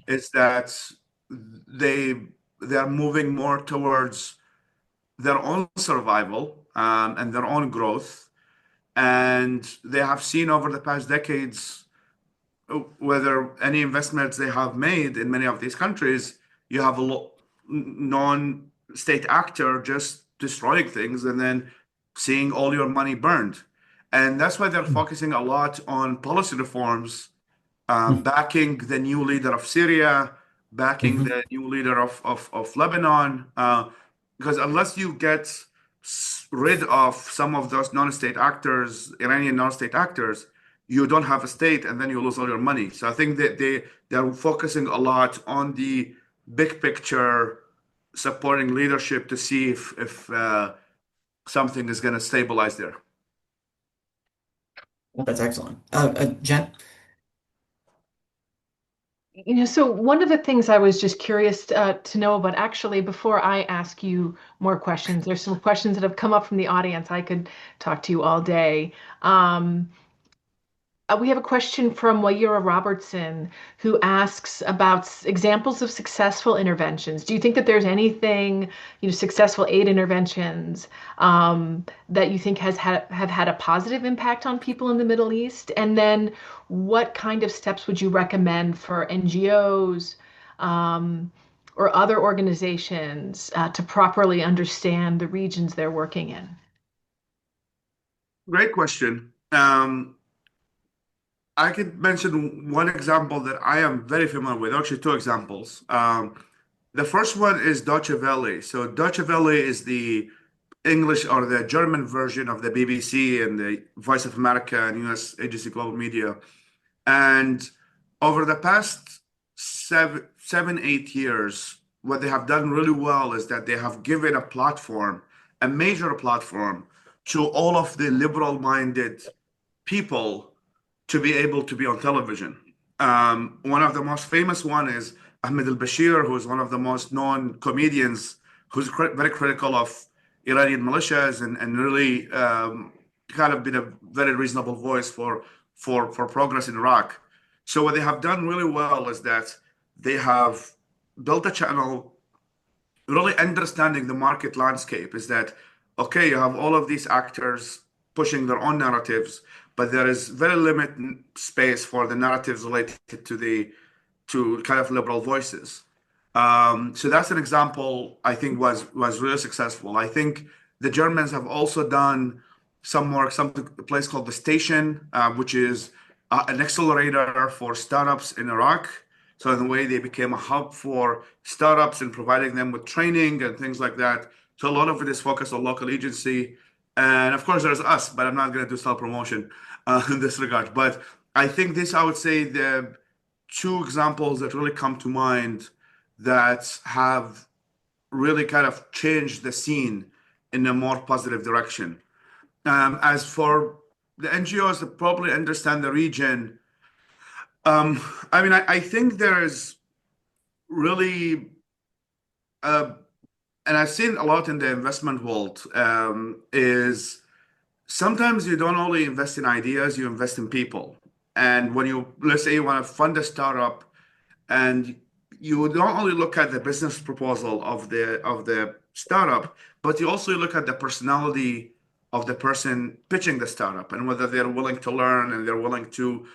B: is that they they're moving more towards their own survival and their own growth. And they have seen over the past decades, whether any investments they have made in many of these countries, you have a non-state actor just destroying things and then seeing all your money burned. And that's why they're focusing a lot on policy reforms, backing the new leader of Syria, backing
C: Mhm.
B: the new leader of Lebanon, because unless you get rid of some of those non-state actors, Iranian non-state actors, you don't have a state, and then you lose all your money. So I think that they're focusing a lot on the big picture, supporting leadership to see if something is going to stabilize there.
C: Well, that's excellent. Jen?
A: So one of the things I was just curious to know about, actually, before I ask you more questions, there's some questions that have come up from the audience. I could talk to you all day. Um, we have a question from Wayura Robertson who asks about examples of successful interventions. Do you think that there's anything, successful aid interventions that you think have had a positive impact on people in the Middle East? And then what kind of steps would you recommend for NGOs or other organizations to properly understand the regions they're working in?
B: Great question. I could mention one example that I am very familiar with, actually two examples. The first one is Deutsche Welle. So Deutsche Welle is the English or the German version of the BBC and the Voice of America and US Agency Global Media. And over the past 8 years, what they have done really well is that they have given a platform, a major platform, to all of the liberal-minded people to be able to be on television. One of the most famous one is Ahmed al-Bashir, who is one of the most known comedians, who's very critical of Iranian militias and really kind of been a very reasonable voice for progress in Iraq. So what they have done really well is that they have built a channel really understanding the market landscape is that, okay, you have all of these actors pushing their own narratives, but there is very limited space for the narratives related to kind of liberal voices. So that's an example I think was really successful. I think the Germans have also done some work, a place called the Station, which is an accelerator for startups in Iraq. So in a way, they became a hub for startups and providing them with training and things like that. So a lot of it is focused on local agency. And of course, there's us, but I'm not going to do self promotion in this regard. But I think this, I would say, the two examples that really come to mind that have really kind of changed the scene in a more positive direction. As for the NGOs that probably understand the region, I mean, I think there is really, and I've seen a lot in the investment world, is sometimes you don't only invest in ideas, you invest in people. And when let's say you want to fund a startup, and you don't only look at the business proposal of the startup, but you also look at the personality of the person pitching the startup and whether they're willing to learn and they're willing to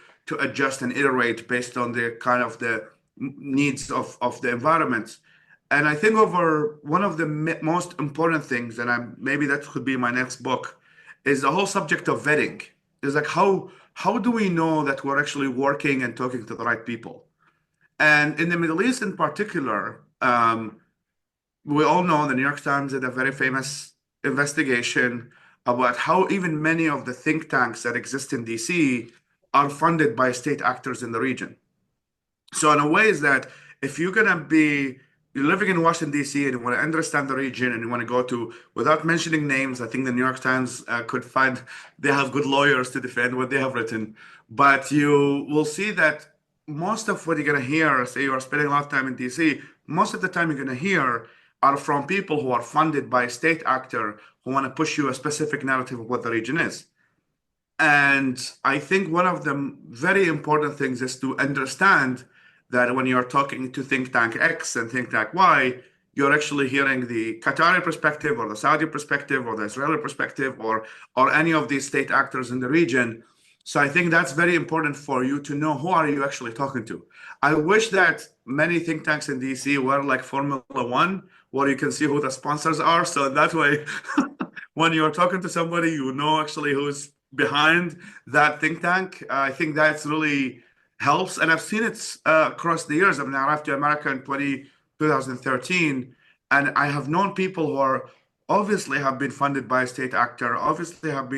B: adjust and iterate based on the kind of the needs of the environment. And I think over one of the most important things, and maybe that could be my next book, is the whole subject of vetting. Is like how do we know that we're actually working and talking to the right people? And in the Middle East in particular, we all know the New York Times did a very famous investigation about how even many of the think tanks that exist in DC are funded by state actors in the region. So in a way is that if you're gonna be you're living in Washington, D.C., and you want to understand the region and you want to go to, without mentioning names, I think the New York Times could find they have good lawyers to defend what they have written. But you will see that most of what you're going to hear, say you are spending a lot of time in D.C., most of the time you're going to hear are from people who are funded by a state actor who want to push you a specific narrative of what the region is. And I think one of the very important things is to understand that when you're talking to think tank X and think tank Y, you're actually hearing the Qatari perspective or the Saudi perspective or the Israeli perspective or any of these state actors in the region. So I think that's very important for you to know who are you actually talking to. I wish that many think tanks in DC were like Formula One, where you can see who the sponsors are. So that way, when you're talking to somebody, you know actually who's behind that think tank. I think that's really helps. And I've seen it across the years. I mean, I arrived to America in 2013, and I have known people who are obviously have been funded by a state actor, obviously have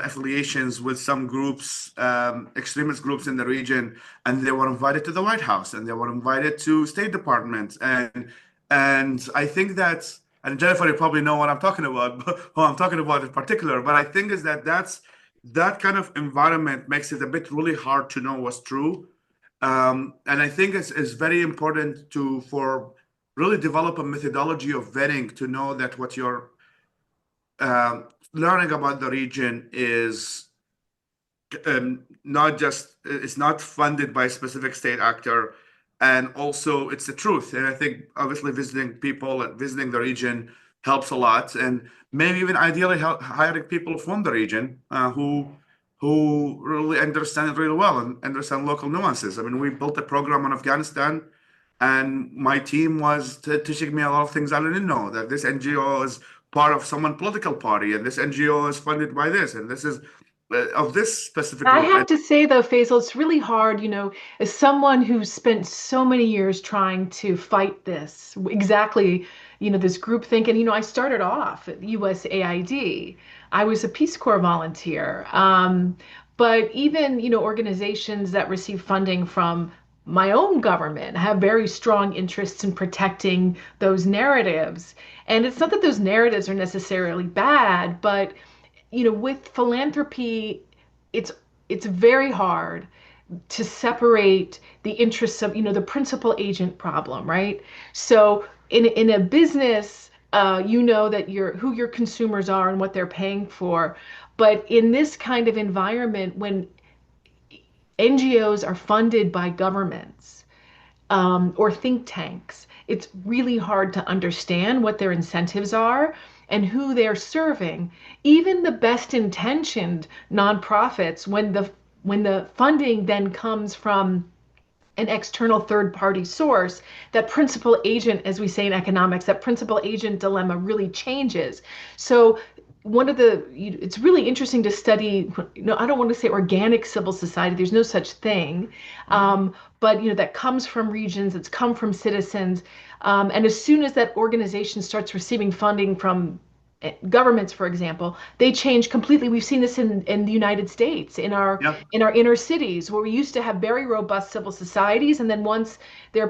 B: affiliations with some groups, extremist groups in the region, and they were invited to the White House and they were invited to State Department. And I think that, and Jennifer, you probably know what I'm talking about, who I'm talking about in particular, but I think is that that kind of environment makes it a bit really hard to know what's true. And I think it's very important to for really develop a methodology of vetting to know that what you're learning about the region is not just it's not funded by a specific state actor, and also it's the truth. And I think obviously visiting people and visiting the region helps a lot, and maybe even ideally hiring people from the region who really understand it really well and understand local nuances. I mean, we built a program on Afghanistan, and my team was teaching me a lot of things I didn't know, that this NGO is part of someone political party, and this NGO is funded by this, and this is of this specific
A: I
B: group.
A: have to say, though, Faisal, it's really hard, as someone who's spent so many years trying to fight this, exactly, this group think. And, I started off at USAID. I was a Peace Corps volunteer. But even, organizations that receive funding from my own government have very strong interests in protecting those narratives. And it's not that those narratives are necessarily bad, but with philanthropy, it's it's very hard to separate the interests of, the principal agent problem, right? So in a business, you know that who your consumers are and what they're paying for. But in this kind of environment, when NGOs are funded by governments, or think tanks, it's really hard to understand what their incentives are and who they're serving. Even the best intentioned nonprofits, when the funding then comes from an external third party source, that principal agent, as we say in economics, that principal agent dilemma really changes. So it's really interesting to study, I don't want to say organic civil society, there's no such thing, but that comes from regions, it's come from citizens. And as soon as that organization starts receiving funding from governments, for example, they change completely. We've seen this in the United States, in our
B: Yeah.
A: in our inner cities, where we used to have very robust civil societies, and then once their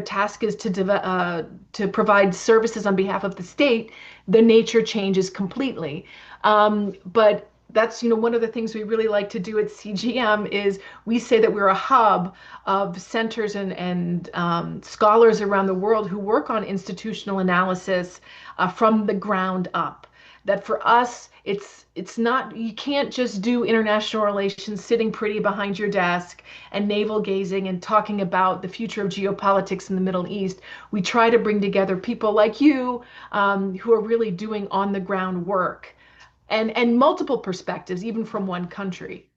A: task is to provide services on behalf of the state, the nature changes completely. But that's one of the things we really like to do at CGM is we say that we're a hub of centers and scholars around the world who work on institutional analysis from the ground up. That for us, it's not, you can't just do international relations sitting pretty behind your desk and navel gazing and talking about the future of geopolitics in the Middle East. We try to bring together people like you, who are really doing on the ground work, and multiple perspectives, even from one country.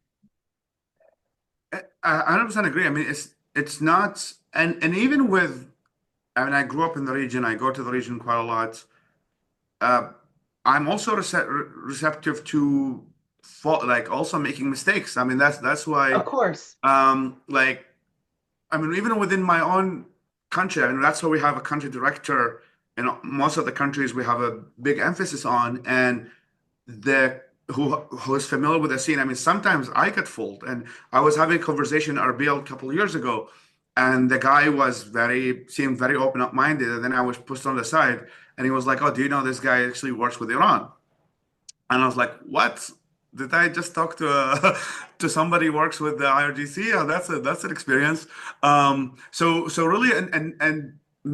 B: I 100% agree. I mean, it's not, and even with, I mean, I grew up in the region. I go to the region quite a lot. Uh, I'm also receptive to like also making mistakes. I mean, that's
A: Of
B: why,
A: course.
B: like, I mean, even within my own country, I mean, that's why we have a country director. In most of the countries, we have a big emphasis on, and the who is familiar with the scene. I mean, sometimes I get fooled, and I was having a conversation in Erbil a couple of years ago, And the guy seemed very open-minded. And then I was pushed on the side, and he was like, "Oh, do you know this guy actually works with Iran?" And I was like, "What? Did I just talk to to somebody who works with the IRGC? Oh, that's an experience." So really, and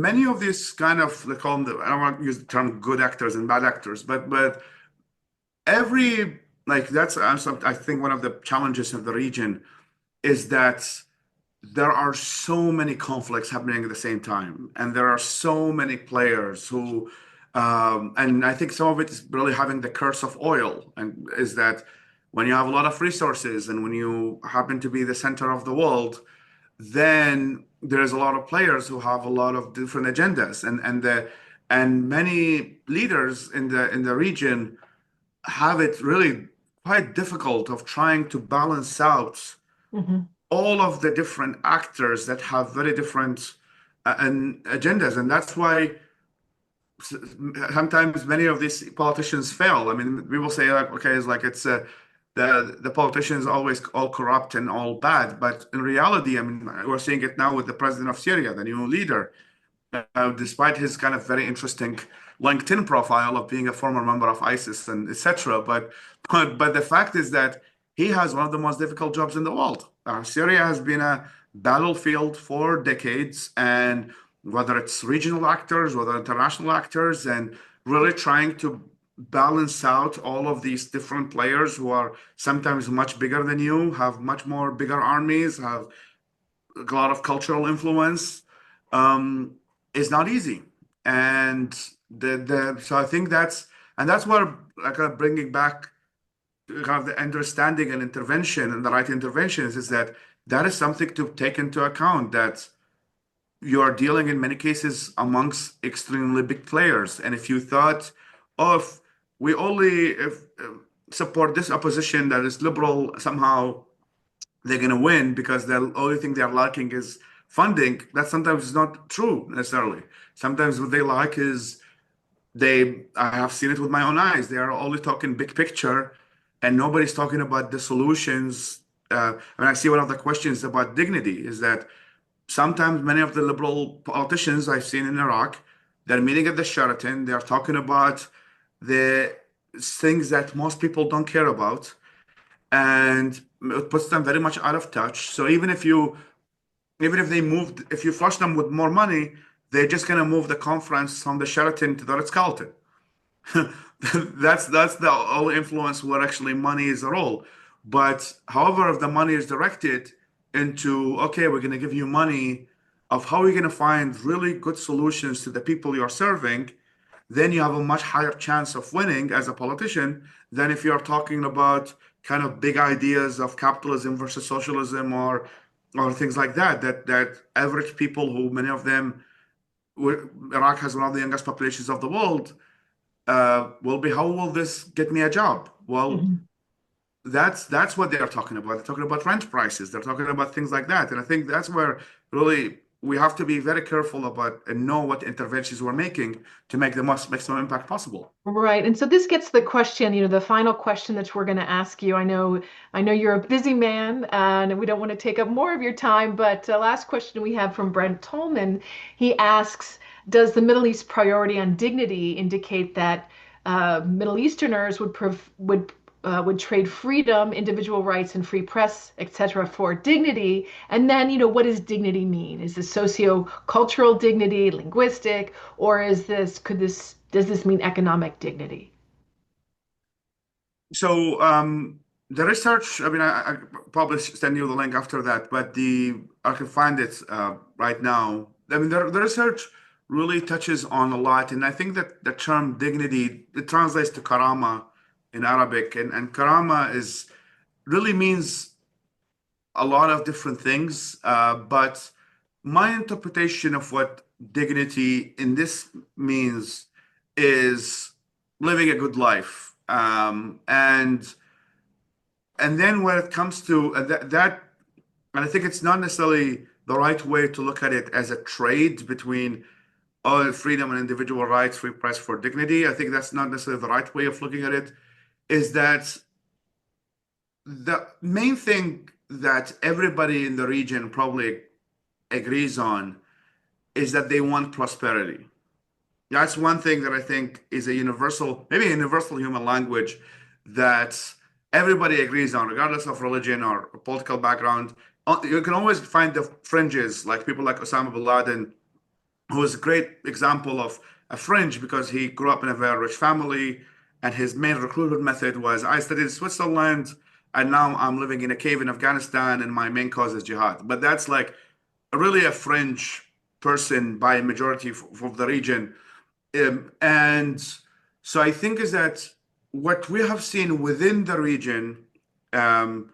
B: many of these kind of, they call them, I don't want to use the term good actors and bad actors, but every, like, that's I think one of the challenges of the region is that there are so many conflicts happening at the same time, and there are so many players who, and I think some of it is really having the curse of oil, and is that when you have a lot of resources and when you happen to be the center of the world, then there's a lot of players who have a lot of different agendas, and many leaders in the region have it really quite difficult of trying to balance out
A: Hmm.
B: all of the different actors that have very different and agendas, and that's why sometimes many of these politicians fail. I mean, we will say like, okay, it's like it's the politicians always all corrupt and all bad, but in reality, I mean, we're seeing it now with the president of Syria, the new leader, despite his kind of very interesting LinkedIn profile of being a former member of ISIS and etc. But the fact is that he has one of the most difficult jobs in the world. Syria has been a battlefield for decades, and whether it's regional actors, whether international actors, and really trying to balance out all of these different players who are sometimes much bigger than you, have much more bigger armies, have a lot of cultural influence, um, is not easy. And the so I think that's where I kind of bringing back kind of the understanding and intervention and the right interventions is that that is something to take into account, that you are dealing in many cases amongst extremely big players. And if you thought, oh, if we only if support this opposition that is liberal, somehow they're going to win because the only thing they're lacking is funding. That sometimes is not true necessarily. Sometimes what they lack is I have seen it with my own eyes. They are only talking big picture and nobody's talking about the solutions. I see one of the questions about dignity is that sometimes many of the liberal politicians I've seen in Iraq, they're meeting at the Sheraton, they're talking about the things that most people don't care about, and it puts them very much out of touch. So even if they moved, if you flush them with more money, they're just gonna move the conference from the Sheraton to the Ritz-Carlton. That's the all influence where actually money is a role. But however, if the money is directed into, okay, we're gonna give you money of how you're gonna find really good solutions to the people you're serving, then you have a much higher chance of winning as a politician than if you're talking about kind of big ideas of capitalism versus socialism or things like that. That average people, who many of them, Iraq has one of the youngest populations of the world, will be, how will this get me a job? Well,
A: Hmm.
B: that's what they're talking about. They're talking about rent prices. They're talking about things like that. And I think that's where really we have to be very careful about and know what interventions we're making to make the most maximum impact possible.
A: Right. And so this gets the question, the final question that we're going to ask you. I know you're a busy man and we don't want to take up more of your time, but last question we have from Brent Tolman. He asks, does the Middle East priority on dignity indicate that Middle Easterners would trade freedom, individual rights, and free press, etc., for dignity? And then, what does dignity mean? Is this socio-cultural dignity, linguistic, or does this mean economic dignity?
B: So the research, I mean, I probably send you the link after that, but the I can find it right now. I mean, the research really touches on a lot, and I think that the term dignity, it translates to karama in Arabic, and karama is really means a lot of different things. But my interpretation of what dignity in this means is living a good life. And then when it comes to and I think it's not necessarily the right way to look at it as a trade between all freedom and individual rights, free press for dignity. I think that's not necessarily the right way of looking at it. Is that the main thing that everybody in the region probably agrees on is that they want prosperity. That's one thing that I think is a universal, maybe a universal human language that everybody agrees on, regardless of religion or political background. You can always find the fringes, like people like Osama bin Laden, who is a great example of a fringe because he grew up in a very rich family, and his main recruitment method was I studied in Switzerland, and now I'm living in a cave in Afghanistan, and my main cause is jihad. But that's like really a fringe person by majority of the region. And so I think is that what we have seen within the region um,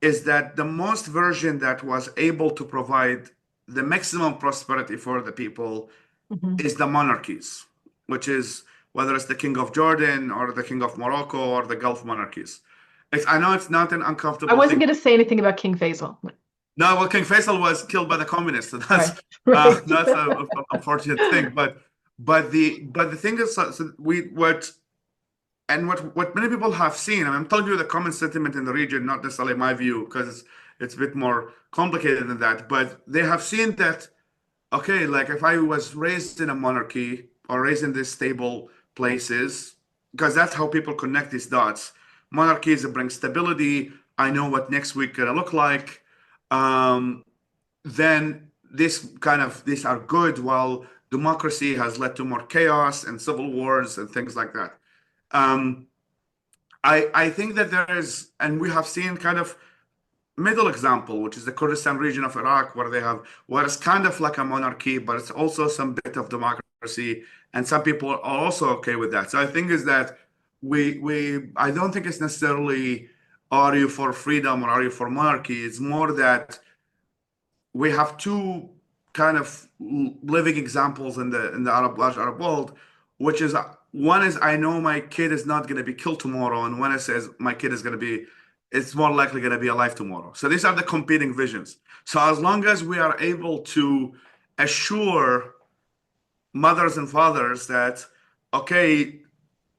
B: is that the most version that was able to provide the maximum prosperity for the people
A: Mhm.
B: is the monarchies, which is whether it's the King of Jordan or the King of Morocco or the Gulf monarchies. I know it's not an
A: I
B: uncomfortable
A: wasn't
B: thing.
A: going to say anything about King Faisal.
B: No, well, King Faisal was killed by the communists, so
A: Right,
B: that's
A: right.
B: that's a unfortunate thing. But the thing is, so we what and what many people have seen. I'm telling you the common sentiment in the region, not necessarily my view, because it's a bit more complicated than that. But they have seen that okay, like if I was raised in a monarchy or raised in these stable places, because that's how people connect these dots. Monarchies bring stability. I know what next week gonna look like. Um, then these are good, while democracy has led to more chaos and civil wars and things like that. Um, I think that there is, and we have seen kind of middle example, which is the Kurdistan region of Iraq, where it's kind of like a monarchy, but it's also some bit of democracy, and some people are also okay with that. So I think is that I don't think it's necessarily are you for freedom or are you for monarchy? It's more that we have two kind of living examples in the large Arab world, which is one is I know my kid is not going to be killed tomorrow, and one is says my kid is going to be, it's more likely going to be alive tomorrow. So these are the competing visions. So as long as we are able to assure mothers and fathers that, okay,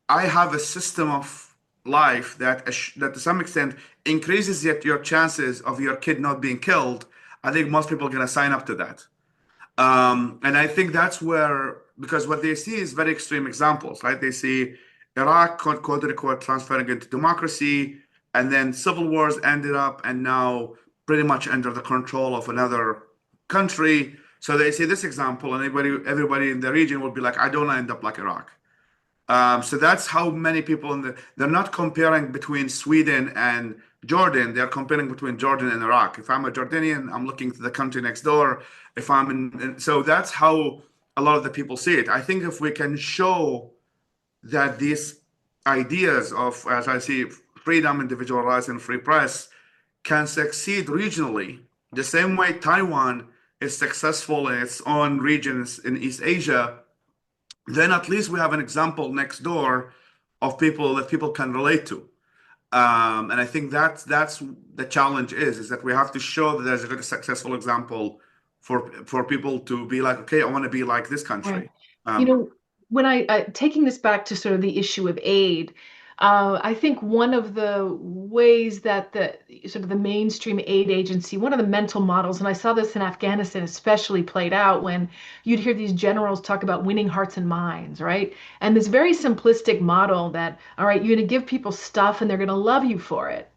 B: I have a system of life that to some extent increases your chances of your kid not being killed, I think most people are going to sign up to that. And I think that's where, because what they see is very extreme examples, right? They see Iraq, quote unquote, transferring into democracy, and then civil wars ended up, and now pretty much under the control of another country. So they see this example, and everybody in the region would be like, I don't want to end up like Iraq. So that's how many people they're not comparing between Sweden and Jordan. They're comparing between Jordan and Iraq. If I'm a Jordanian, I'm looking to the country next door. If I'm so that's how a lot of the people see it. I think if we can show that these ideas of, as I see, freedom, individual rights, and free press can succeed regionally, the same way Taiwan is successful in its own regions in East Asia, then at least we have an example next door of people that people can relate to. And I think that's the challenge is that we have to show that there's a good successful example for people to be like, okay, I want to be like this
A: Right.
B: country.
A: You
B: Um,
A: know, when taking this back to sort of the issue of aid, I think one of the ways that the sort of the mainstream aid agency, one of the mental models, and I saw this in Afghanistan especially played out when you'd hear these generals talk about winning hearts and minds, right? And this very simplistic model that, all right, you're going to give people stuff and they're going to love you for it.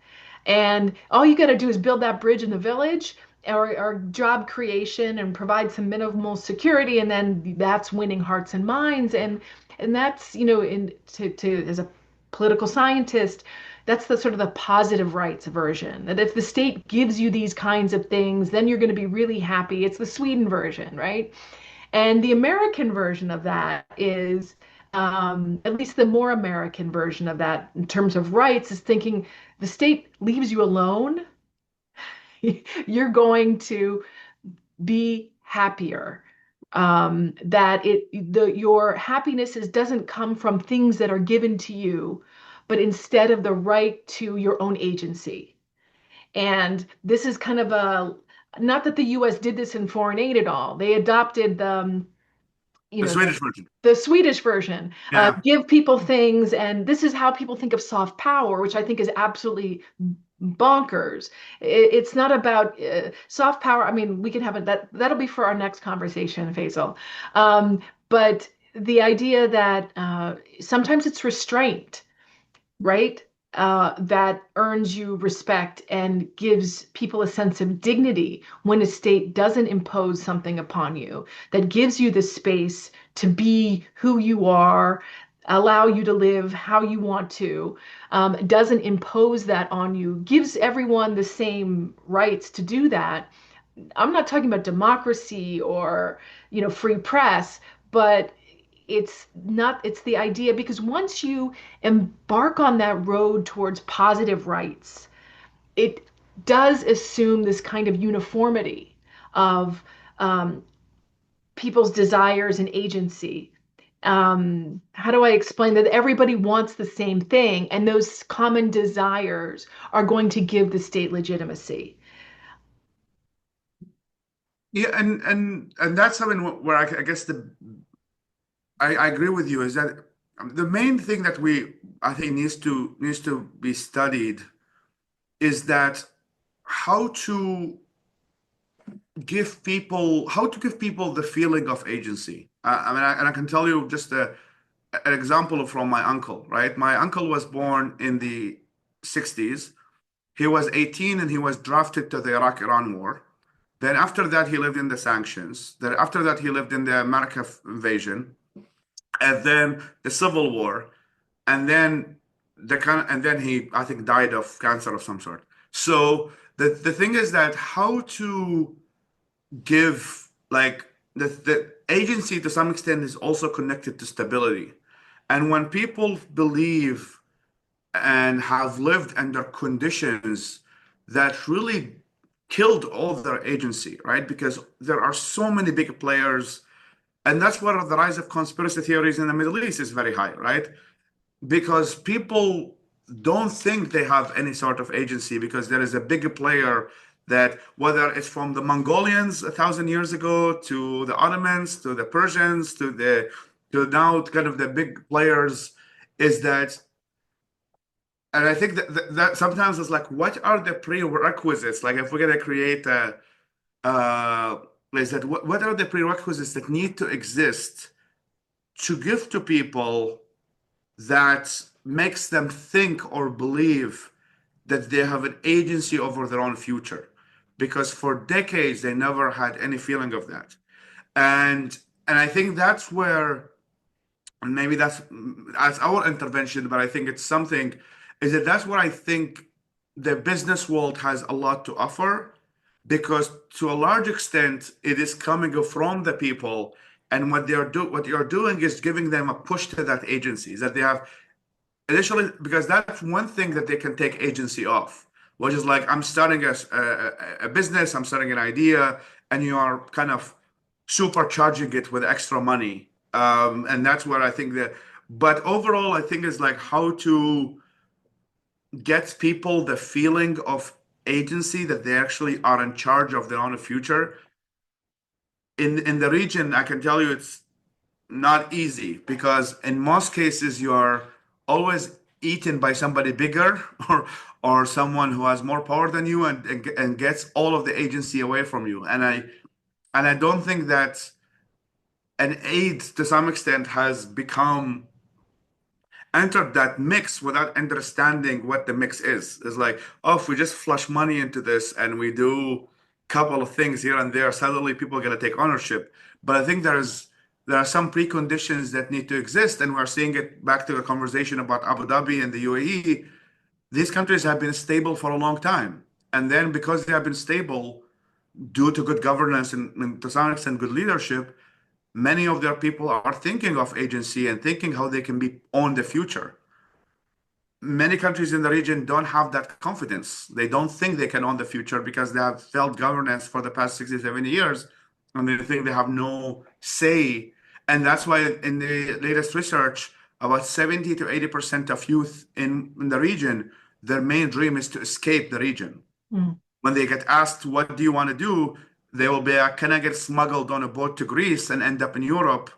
A: And all you got to do is build that bridge in the village or job creation and provide some minimal security, and then that's winning hearts and minds. And that's, in to as a political scientist, that's the sort of the positive rights version. That if the state gives you these kinds of things, then you're going to be really happy. It's the Sweden version, right? And the American version of that is, at least the more American version of that in terms of rights, is thinking the state leaves you alone, you're going to be happier. That your happiness doesn't come from things that are given to you, but instead of the right to your own agency. And this is kind of a, not that the US did this in foreign aid at all. They adopted you
B: the
A: know,
B: Swedish version.
A: the Swedish version,
B: Yeah.
A: give people things, and this is how people think of soft power, which I think is absolutely bonkers. It's not about soft power. I mean, we can have it that'll be for our next conversation, Faisal. But the idea that sometimes it's restraint, right? That earns you respect and gives people a sense of dignity when a state doesn't impose something upon you, that gives you the space to be who you are, allow you to live how you want to, doesn't impose that on you, gives everyone the same rights to do that. I'm not talking about democracy or, free press, but it's the idea because once you embark on that road towards positive rights, it does assume this kind of uniformity of um, people's desires and agency. How do I explain that? Everybody wants the same thing, and those common desires are going to give the state legitimacy.
B: Yeah, and that's something where I guess I agree with you is that the main thing that I think needs to be studied is that how to give people the feeling of agency. I mean, and I can tell you just an example from my uncle, right? My uncle was born in the 60s. He was 18 and he was drafted to the Iraq-Iran war. Then after that, he lived in the sanctions. Then after that, he lived in the America invasion, and then the Civil War, and then and then he, I think, died of cancer of some sort. So the thing is that how to give like the agency to some extent is also connected to stability. And when people believe and have lived under conditions that really killed all of their agency, right? Because there are so many big players, and that's where the rise of conspiracy theories in the Middle East is very high, right? Because people don't think they have any sort of agency because there is a bigger player that whether it's from the Mongolians 1,000 years ago to the Ottomans to the Persians to now kind of the big players is that. And I think that sometimes it's like, what are the prerequisites? Like, if we're gonna create uh, is that what are the prerequisites that need to exist to give to people that makes them think or believe that they have an agency over their own future? Because for decades they never had any feeling of that, and I think that's where. And maybe that's our intervention, but I think it's something is that that's what I think the business world has a lot to offer because to a large extent it is coming from the people, and what you're doing is giving them a push to that agency that they have initially, because that's one thing that they can take agency off, which is like I'm starting a business, I'm starting an idea, and you are kind of supercharging it with extra money. And that's where I think that, but overall, I think is like how to get people the feeling of agency that they actually are in charge of their own future. In the region, I can tell you it's not easy because in most cases you're always eaten by somebody bigger or someone who has more power than you and gets all of the agency away from you. And I don't think that an aid to some extent has become entered that mix without understanding what the mix is. It's like, oh, if we just flush money into this and we do a couple of things here and there, suddenly people are going to take ownership. But I think there are some preconditions that need to exist, and we're seeing it back to the conversation about Abu Dhabi and the UAE. These countries have been stable for a long time, and then because they have been stable due to good governance and to some extent good leadership, many of their people are thinking of agency and thinking how they can be on the future. Many countries in the region don't have that confidence. They don't think they can own the future because they have failed governance for the past 60, 70 years, and they think they have no say. And that's why in the latest research, about 70 to 80% of youth in the region, their main dream is to escape the region.
A: Mm.
B: When they get asked, what do you want to do? They will be like, can I get smuggled on a boat to Greece and end up in Europe?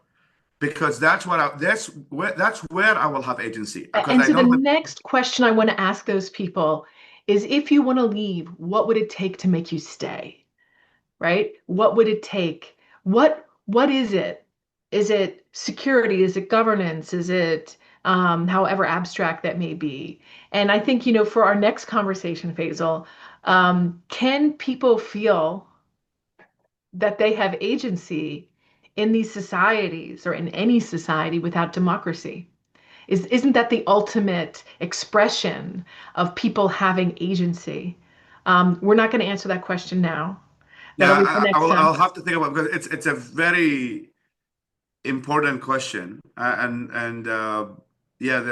B: Because that's where I will have agency. Because
A: And
B: I
A: so the
B: don't.
A: next question I want to ask those people is if you want to leave, what would it take to make you stay? Right? What would it take? What is it? Is it security? Is it governance? Is it however abstract that may be? And I think, for our next conversation, Faisal, can people feel that they have agency in these societies or in any society without democracy? Isn't that the ultimate expression of people having agency? We're not going to answer that question now. That'll be for
B: Yeah,
A: next
B: I'll
A: time.
B: have to think about it because it's a very important question, and yeah,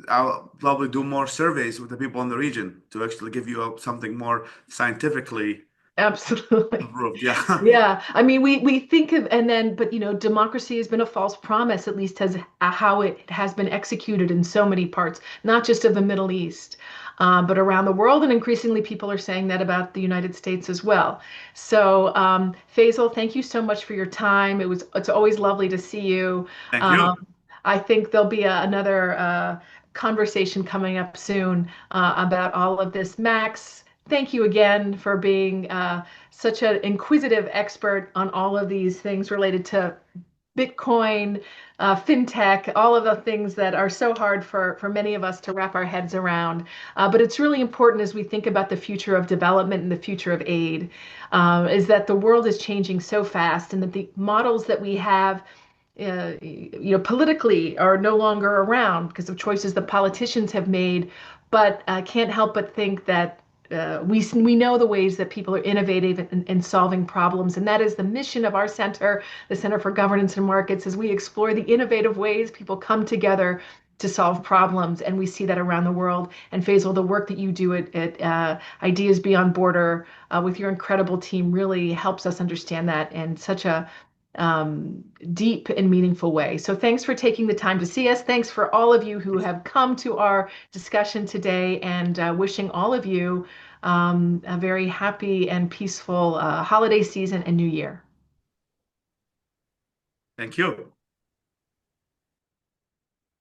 B: I'll probably do more surveys with the people in the region to actually give you something more scientifically
A: Absolutely.
B: approved. Yeah,
A: Yeah. I mean, we think of, and then, but democracy has been a false promise, at least as how it has been executed in so many parts, not just of the Middle East, but around the world. And increasingly, people are saying that about the United States as well. So, Faisal, thank you so much for your time. It's always lovely to see you.
B: thank
A: Um,
B: you.
A: I think there'll be another conversation coming up soon about all of this. Max, thank you again for being such an inquisitive expert on all of these things related to Bitcoin, fintech, all of the things that are so hard for many of us to wrap our heads around. But it's really important as we think about the future of development and the future of aid, is that the world is changing so fast and that the models that we have politically are no longer around because of choices that politicians have made. But I can't help but think that we know the ways that people are innovative in solving problems, and that is the mission of our center, the Center for Governance and Markets, as we explore the innovative ways people come together to solve problems, and we see that around the world. And Faisal, the work that you do at Ideas Beyond Border with your incredible team really helps us understand that in such a deep and meaningful way. So thanks for taking the time to see us. Thanks for all of you who have come to our discussion today, and wishing all of you a very happy and peaceful holiday season and new year.
B: Thank you.